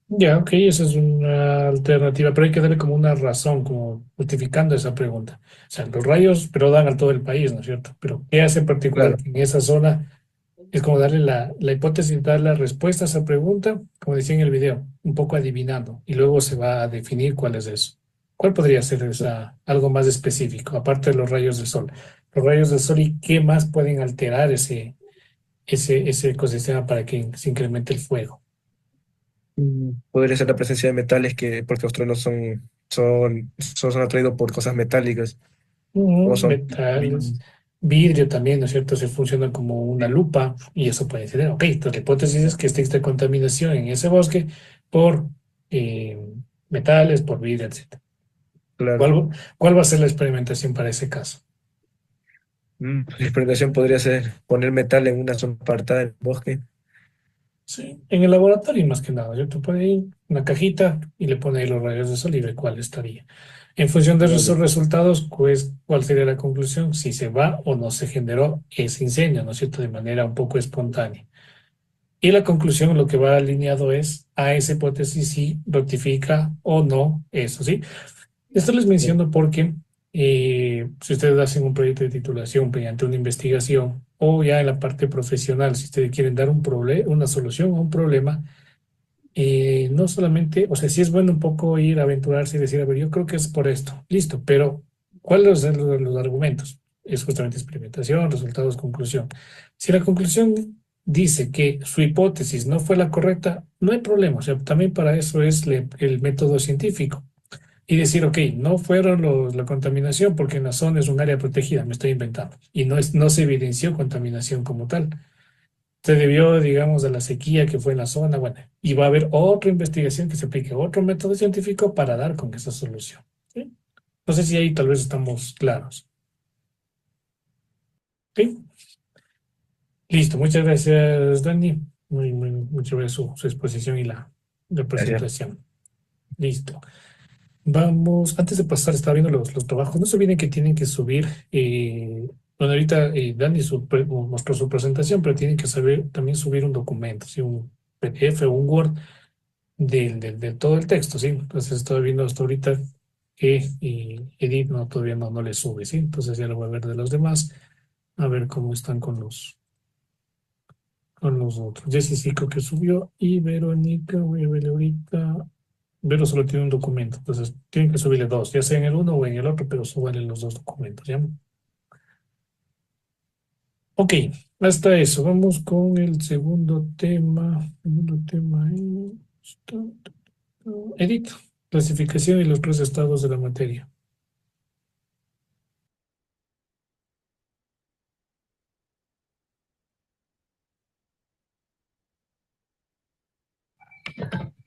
Ya, ok, esa es una alternativa, pero hay que darle como una razón, como justificando esa pregunta. O sea, los rayos, pero dan a todo el país, ¿no es cierto? Pero ¿qué hace en particular Claro. que en esa zona? Es como darle la hipótesis, dar la respuesta a esa pregunta, como decía en el video, un poco adivinando, y luego se va a definir cuál es eso. ¿Cuál podría ser esa, algo más específico, aparte de los rayos del sol? Los rayos del sol y qué más pueden alterar ese ecosistema para que se incremente el fuego. Podría ser la presencia de metales porque los truenos son atraídos por cosas metálicas, como son Metales, vidrio también, ¿no es cierto? Se funcionan como una lupa y eso puede ser. Ok, entonces la hipótesis es que existe contaminación en ese bosque por eh, metales, por vidrio, etc. claro. ¿Cuál va a ser la experimentación para ese caso? La experimentación podría ser poner metal en una zona apartada del bosque. Sí, en el laboratorio más que nada. Yo te pone ahí una cajita y le pone ahí los rayos de sol y ve cuál estaría. En función de esos Claro. resultados, pues, ¿cuál sería la conclusión? Si se va o no se generó ese incendio, ¿no es cierto? De manera un poco espontánea. Y la conclusión, lo que va alineado es a esa hipótesis si rectifica o no eso, ¿sí? Esto les menciono porque si ustedes hacen un proyecto de titulación mediante una investigación o ya en la parte profesional, si ustedes quieren dar una solución a un problema, no solamente, o sea, sí es bueno un poco ir a aventurarse y decir, a ver, yo creo que es por esto, listo, pero ¿cuáles son los argumentos? Es justamente experimentación, resultados, conclusión. Si la conclusión dice que su hipótesis no fue la correcta, no hay problema, o sea, también para eso es el método científico. Y decir, ok, no fueron la contaminación porque en la zona es un área protegida, me estoy inventando, y no se evidenció contaminación como tal. Se debió, digamos, a la sequía que fue en la zona, bueno, y va a haber otra investigación que se aplique otro método científico para dar con esa solución. ¿Sí? No sé si ahí tal vez estamos claros. ¿Sí? Listo, muchas gracias, Dani. Muy chévere su exposición y la Gracias. presentación. Listo. Vamos, antes de pasar, estaba viendo los trabajos. No se olviden que tienen que subir. Bueno, ahorita Dani mostró su presentación, pero tienen que saber también subir un documento, ¿sí? Un PDF o un Word de todo el texto, ¿sí? Entonces estoy viendo hasta ahorita que Edith todavía no le sube, ¿sí? Entonces ya lo voy a ver de los demás, a ver cómo están con los otros. Jessy sí creo que subió y Verónica, voy a ver ahorita. Vero solo tiene un documento, entonces tienen que subirle dos, ya sea en el uno o en el otro, pero súbanle los dos documentos, ¿ya? Ok, hasta eso. Vamos con el segundo tema. Segundo tema es Edith, clasificación y los tres estados de la materia.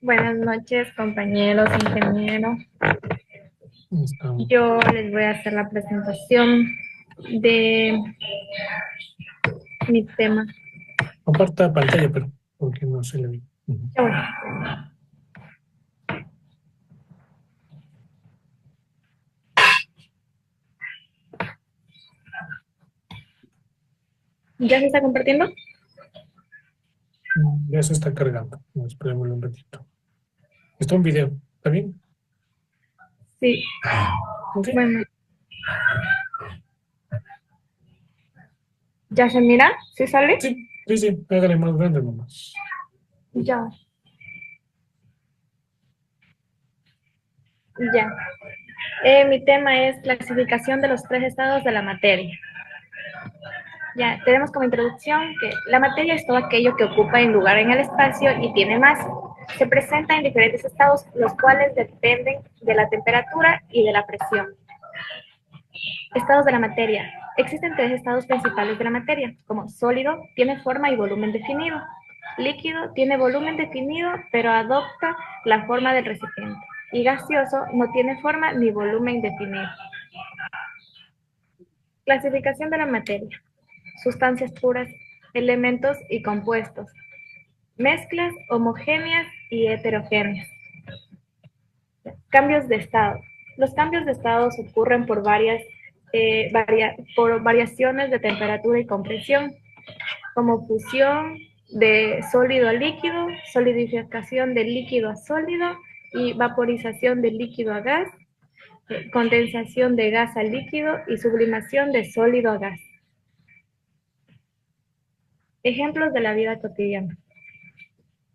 Buenas noches, compañeros, ingenieros. Estamos. Yo les voy a hacer la presentación de mi tema. Comparta pantalla, pero porque no se le ve. Ujú. Ya voy. ¿Ya se está compartiendo? Ya se está cargando. Esperemos un ratito. Está un video, ¿está bien? Sí. Ok. Bueno. ¿Ya se mira? ¿Sí sale? Sí, hágale más grande nomás. Ya. Ya. Mi tema es clasificación de los tres estados de la materia. Ya, tenemos como introducción que la materia es todo aquello que ocupa un lugar en el espacio y tiene masa. Se presenta en diferentes estados, los cuales dependen de la temperatura y de la presión. Estados de la materia. Existen tres estados principales de la materia, como sólido, tiene forma y volumen definido. Líquido, tiene volumen definido, pero adopta la forma del recipiente. Y gaseoso, no tiene forma ni volumen definido. Clasificación de la materia. Sustancias puras elementos y compuestos, mezclas homogéneas y heterogéneas. Cambios de estado. Los cambios de estado ocurren por por variaciones de temperatura y compresión, como fusión de sólido a líquido, solidificación de líquido a sólido y vaporización de líquido a gas, condensación de gas a líquido y sublimación de sólido a gas. Ejemplos de la vida cotidiana.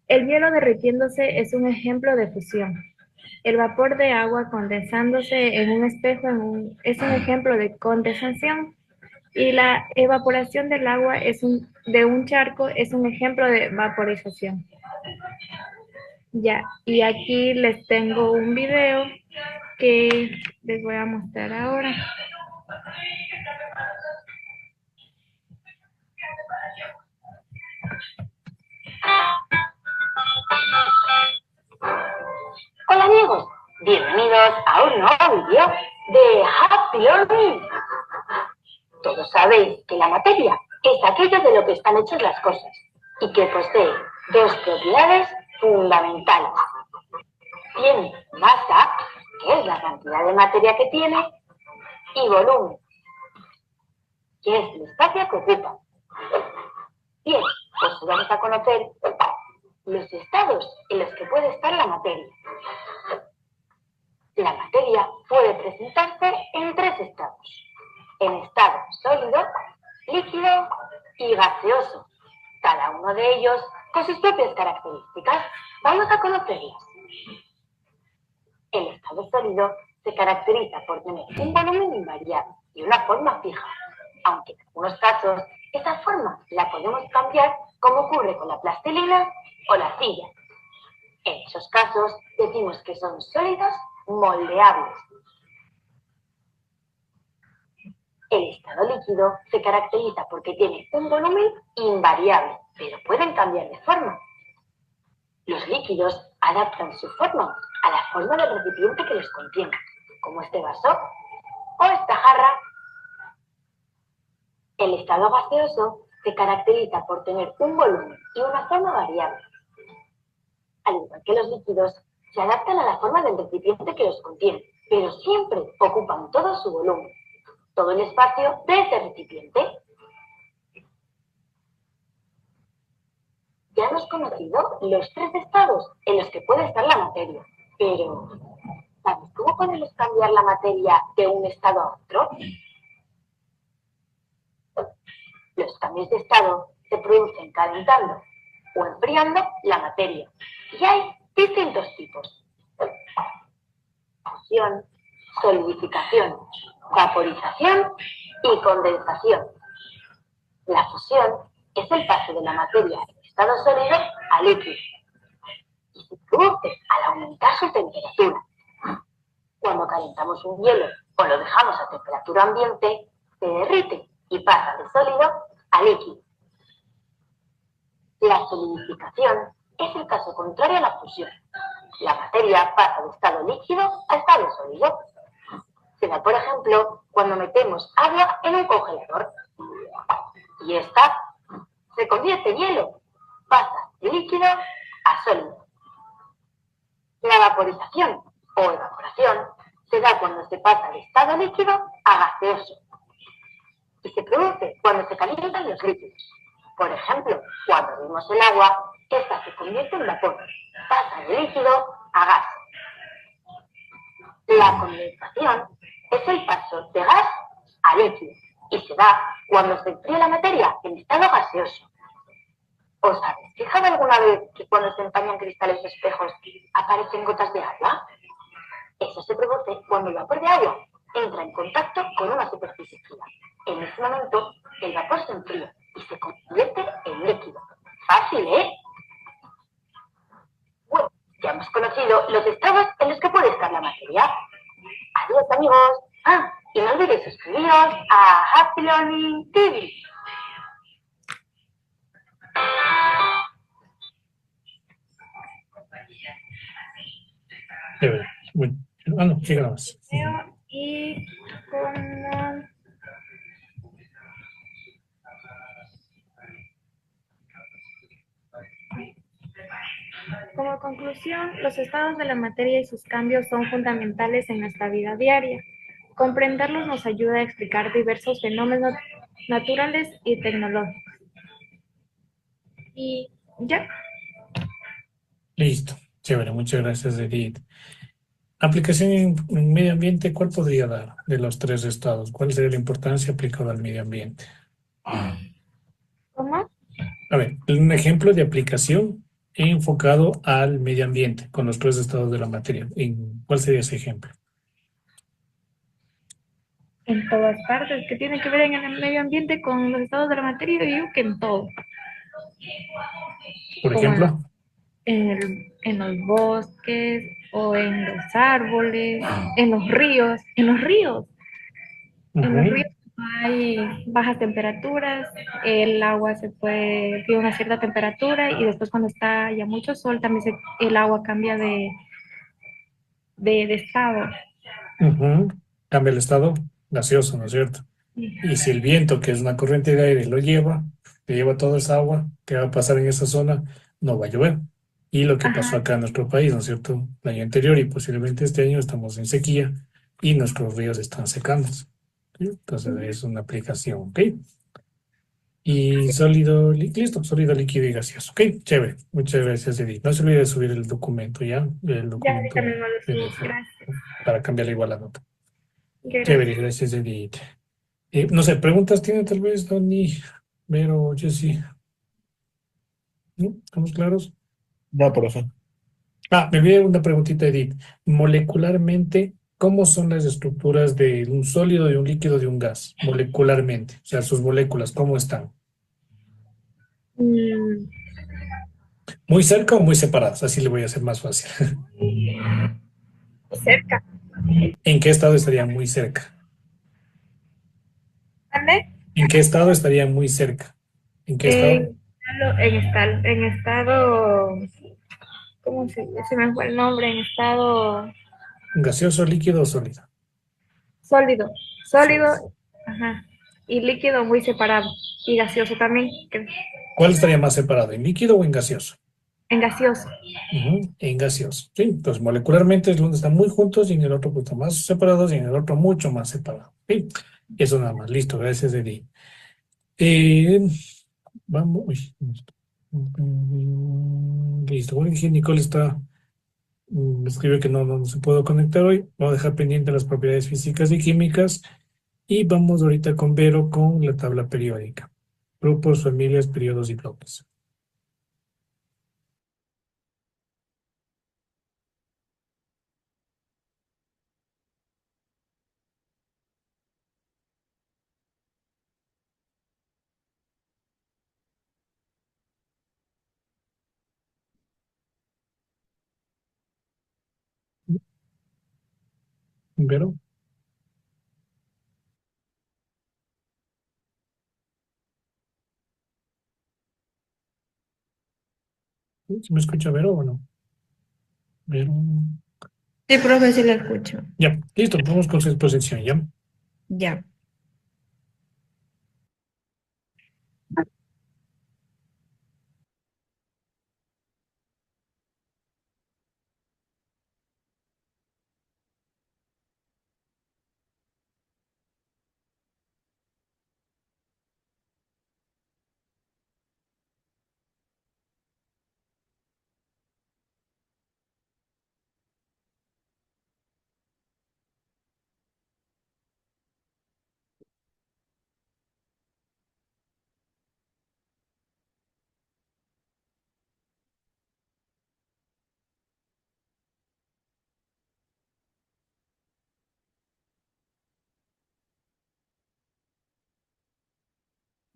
El hielo derritiéndose es un ejemplo de fusión. El vapor de agua condensándose en un espejo es un ejemplo de condensación. Y la evaporación del agua de un charco es un ejemplo de vaporización. Ya, y aquí les tengo un video que les voy a mostrar ahora. Hola amigos, bienvenidos a un nuevo video de Happy Learning. Todos sabéis que la materia es aquello de lo que están hechas las cosas y que posee dos propiedades fundamentales. Tiene masa, que es la cantidad de materia que tiene, y volumen, que es el espacio que ocupa. Bien, pues vamos a conocer los estados en los que puede estar la materia. La materia puede presentarse en tres estados: en estado sólido, líquido y gaseoso, cada uno de ellos con sus propias características. Vamos a conocerlas. El estado sólido se caracteriza por tener un volumen invariable y una forma fija, aunque en algunos casos esa forma la podemos cambiar, como ocurre con la plastilina o la silla. En esos casos decimos que son sólidos moldeables. El estado líquido se caracteriza porque tiene un volumen invariable, pero pueden cambiar de forma. Los líquidos adaptan su forma a la forma del recipiente que los contiene, como este vaso o esta jarra. El estado gaseoso se caracteriza por tener un volumen y una forma variable. Al igual que los líquidos, se adaptan a la forma del recipiente que los contiene, pero siempre ocupan todo su volumen, todo el espacio de ese recipiente. Ya hemos conocido los tres estados en los que puede estar la materia, pero ¿sabes cómo podemos cambiar la materia de un estado a otro? Los cambios de estado se producen calentando o enfriando la materia, y hay distintos tipos: fusión, solidificación, vaporización y condensación. La fusión es el paso de la materia en estado sólido a líquido y se produce al aumentar su temperatura. Cuando calentamos un hielo o lo dejamos a temperatura ambiente, se derrite y pasa de sólido a líquido. La solidificación es el caso contrario a la fusión. La materia pasa de estado líquido a estado sólido. Se da, por ejemplo, cuando metemos agua en un congelador y esta se convierte en hielo, pasa de líquido a sólido. La vaporización o evaporación se da cuando se pasa de estado líquido a gaseoso y se produce cuando se calientan los líquidos. Por ejemplo, cuando hervimos el agua, esta se convierte en vapor, pasa de líquido a gas. La condensación es el paso de gas a líquido y se da cuando se enfría la materia en estado gaseoso. ¿Os habéis fijado alguna vez que cuando se empañan cristales o espejos aparecen gotas de agua? Eso se produce cuando el vapor de agua entra en contacto con una superficie fría. En ese momento, el vapor se enfría y se convierte en líquido. Fácil, ¿eh? Bueno, ya hemos conocido los estados en los que puede estar la materia. Adiós, amigos. Y no olvidéis suscribiros a Happy Learning TV. Bueno, no, sigue nada más. Y como Como conclusión, los estados de la materia y sus cambios son fundamentales en nuestra vida diaria. Comprenderlos nos ayuda a explicar diversos fenómenos naturales y tecnológicos. Y ya. Listo. Chévere, muchas gracias, Edith. Aplicación en medio ambiente, ¿cuál podría dar de los tres estados? ¿Cuál sería la importancia aplicada al medio ambiente? ¿Cómo? A ver, un ejemplo de aplicación enfocado al medio ambiente con los tres estados de la materia. ¿Cuál sería ese ejemplo? En todas partes, que tiene que ver en el medio ambiente con los estados de la materia, yo digo que en todo. Por Como ejemplo, en los bosques o en los árboles, en los ríos. En los ríos ujú, hay bajas temperaturas, el agua se puede tiene una cierta temperatura y después cuando está ya mucho sol también el agua cambia de estado. ujú. Cambia el estado gaseoso, ¿no es cierto? Y si el viento, que es una corriente de aire, lo lleva, te lleva toda esa agua que va a pasar en esa zona, no va a llover. Y lo que pasó Ajá. acá en nuestro país, ¿no es cierto? El año anterior y posiblemente este año estamos en sequía y nuestros ríos están secándose. ¿Sí? Entonces es una aplicación, ¿ok? Y sólido, listo, sólido, líquido y gaseoso. Ok, chévere. Muchas gracias, Edith. No se olvide de subir el documento, ¿ya? El Ya ahorita documento mismo lo subo. PDF, Gracias. para cambiarle igual la nota. Gracias. Chévere, gracias, Edith. No sé, preguntas tiene tal vez Dani, Vero, Jessy. ¿No? ¿Estamos claros? No, profe. Ah, me olvidé una preguntita, Edith. Molecularmente, ¿cómo son las estructuras de un sólido, de un líquido, de un gas? Molecularmente, o sea, sus moléculas, ¿cómo están? Mm, ¿Muy cerca o muy separadas? Así le voy a hacer más fácil. cerca. ¿En qué estado estarían muy cerca? ¿Vale? ¿En qué estado estarían muy cerca? ¿En qué estado? En estado, ¿cómo se me fue el nombre? En estado ¿Gaseoso, líquido o sólido? sólido, Sólido. sólido, ajá, y líquido muy separado, y gaseoso también, ¿Cuál estaría más separado, en líquido o en gaseoso? en gaseoso. Ujú, en gaseoso. Sí, entonces molecularmente es donde están muy juntos y en el otro pues están más separados y en el otro mucho más separado. Sí, eso nada más. Listo, gracias, Eddie. Eh, vamos. Uy, listo. Bueno, dije, Nicole está, me escribe que no se puede conectar hoy. Vamos a dejar pendiente las propiedades físicas y químicas. Y vamos ahorita con Vero con la tabla periódica. Grupos, familias, periodos y bloques. Vero, ¿sí me escucha Vero o no? Vero. Sí, profe, sí la escucho. Ya, listo, vamos con su exposición, ¿ya? Ya.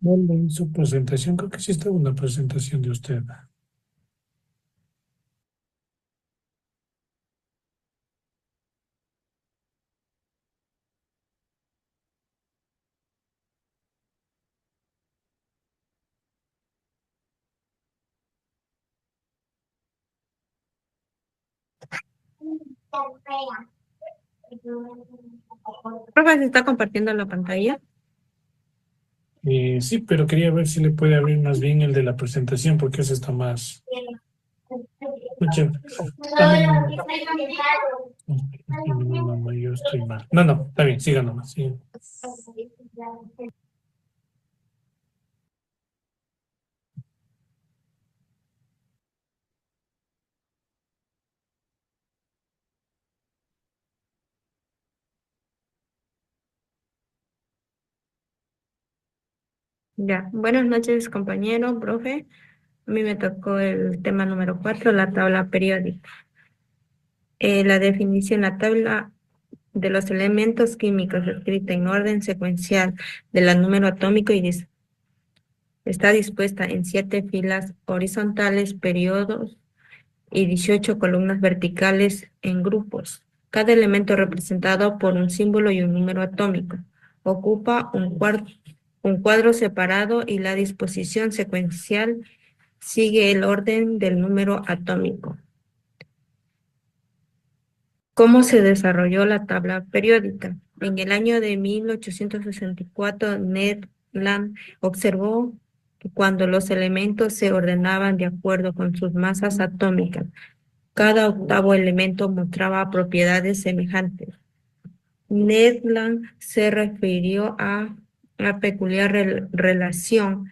¿Dónde hizo presentación? Creo que sí estaba una presentación de usted. Profe, ¿se está compartiendo la pantalla? Sí, pero quería ver si le puede abrir más bien el de la presentación, porque ese está más. Mucho. También, mi mamá, yo estoy mal. No, no, está bien, siga nomás. Siga. Ya, buenas noches, compañero, profe. A mí me tocó el tema número 4, la tabla periódica. La definición, la tabla de los elementos químicos escrita en orden secuencial de la número atómico y está dispuesta en 7 filas horizontales, periodos y 18 columnas verticales en grupos. Cada elemento representado por un símbolo y un número atómico. Ocupa un cuadro separado y la disposición secuencial sigue el orden del número atómico. ¿Cómo se desarrolló la tabla periódica? En el año de 1864, Ned Land observó que cuando los elementos se ordenaban de acuerdo con sus masas atómicas, cada octavo elemento mostraba propiedades semejantes. Ned Land se refirió a la peculiar relación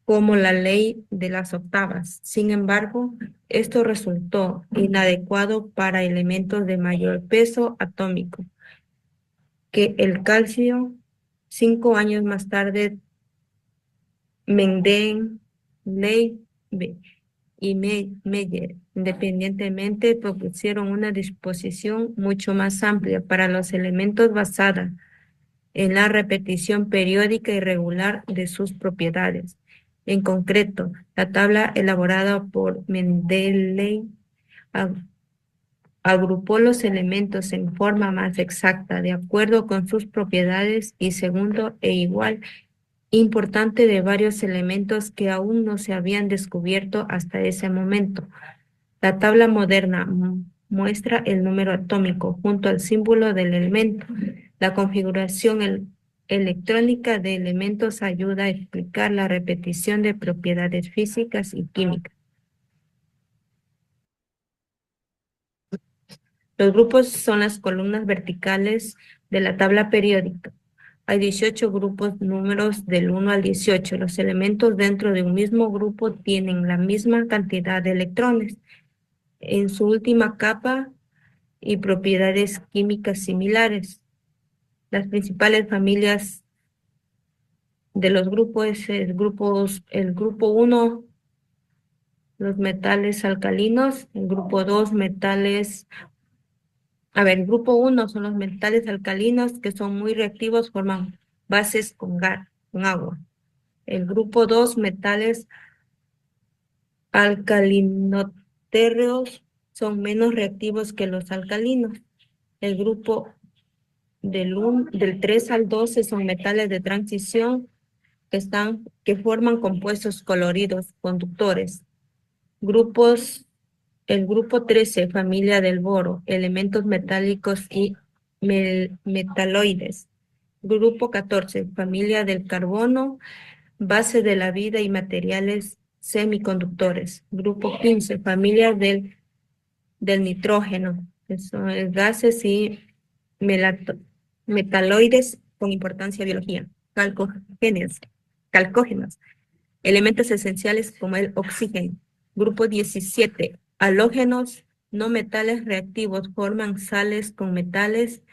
como la ley de las octavas. Sin embargo, esto resultó inadecuado para elementos de mayor peso atómico que el calcio. 5 años más tarde, Mendeleev y Meyer, independientemente, propusieron una disposición mucho más amplia para los elementos basada en la repetición periódica y regular de sus propiedades. En concreto, la tabla elaborada por Mendeleev agrupó los elementos en forma más exacta, de acuerdo con sus propiedades, y segundo e igual importante de varios elementos que aún no se habían descubierto hasta ese momento. La tabla moderna muestra el número atómico junto al símbolo del elemento. La configuración electrónica de elementos ayuda a explicar la repetición de propiedades físicas y químicas. Los grupos son las columnas verticales de la tabla periódica. Hay 18 grupos, números del 1 al 18. Los elementos dentro de un mismo grupo tienen la misma cantidad de electrones en su última capa y propiedades químicas similares. Las principales familias de los grupos es el grupo 1, los metales alcalinos, el grupo 2, el grupo 1 son los metales alcalinos que son muy reactivos, forman bases con agua. El grupo 2, metales alcalinotérreos, son menos reactivos que los alcalinos. El grupo del 3 al 12 son metales de transición que forman compuestos coloridos, conductores. El grupo 13, familia del boro, elementos metálicos y metaloides. Grupo 14, familia del carbono, base de la vida y materiales semiconductores. Grupo 15, familia del nitrógeno, que son gases y metaloides con importancia en biología. Calcógenos, elementos esenciales como el oxígeno. Grupo 17, halógenos, no metales reactivos, forman sales con metales.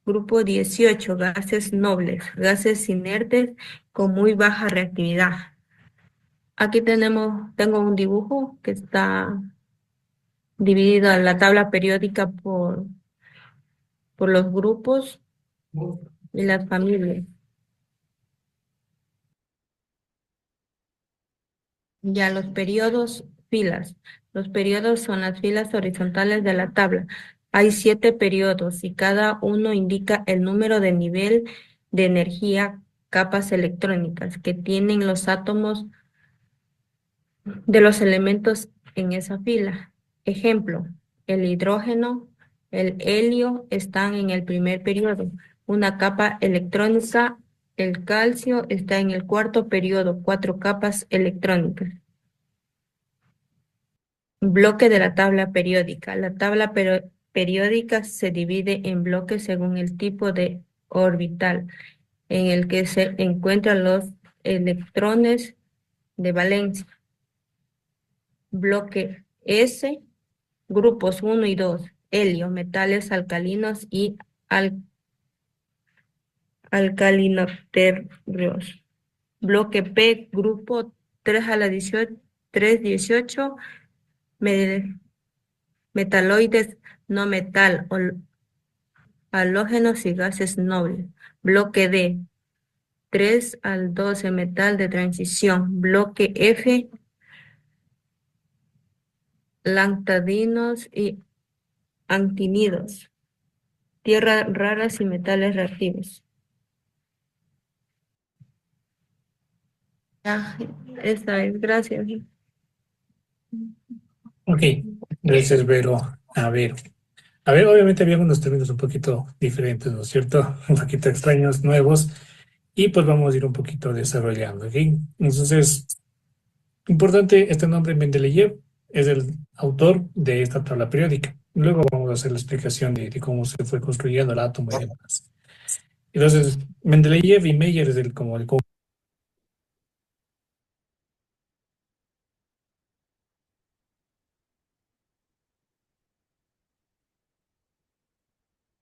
Grupo 18, gases nobles, gases inertes con muy baja reactividad. Aquí tengo un dibujo que está dividido en la tabla periódica por los grupos y las familias. Ya los periodos, filas. Los periodos son las filas horizontales de la tabla. Hay 7 periodos y cada uno indica el número de nivel de energía, capas electrónicas que tienen los átomos de los elementos en esa fila. Ejemplo, el hidrógeno, el helio están en el primer periodo. Una capa electrónica, el calcio está en el cuarto periodo, 4 capas electrónicas. Bloque de la tabla periódica. La tabla periódica se divide en bloques según el tipo de orbital en el que se encuentran los electrones de valencia. Bloque S, grupos 1 y 2, helio, metales alcalinos y alcalinoterros. Bloque P, grupo 3 a la 18, 318, metaloides no metal, halógenos y gases nobles. Bloque D, 3 al 12, metal de transición. Bloque F, lantadinos y actinidos, tierras raras y metales reactivos. Ya, esta es, gracias. Ok, gracias, Vero. A ver, obviamente había unos términos un poquito diferentes, ¿no es cierto? Un poquito extraños, nuevos, y pues vamos a ir un poquito desarrollando, ¿ok? Entonces, importante, este nombre Mendeleev es el autor de esta tabla periódica. Luego vamos a hacer la explicación de cómo se fue construyendo el átomo y demás. Entonces, Mendeleev y Meyer es como el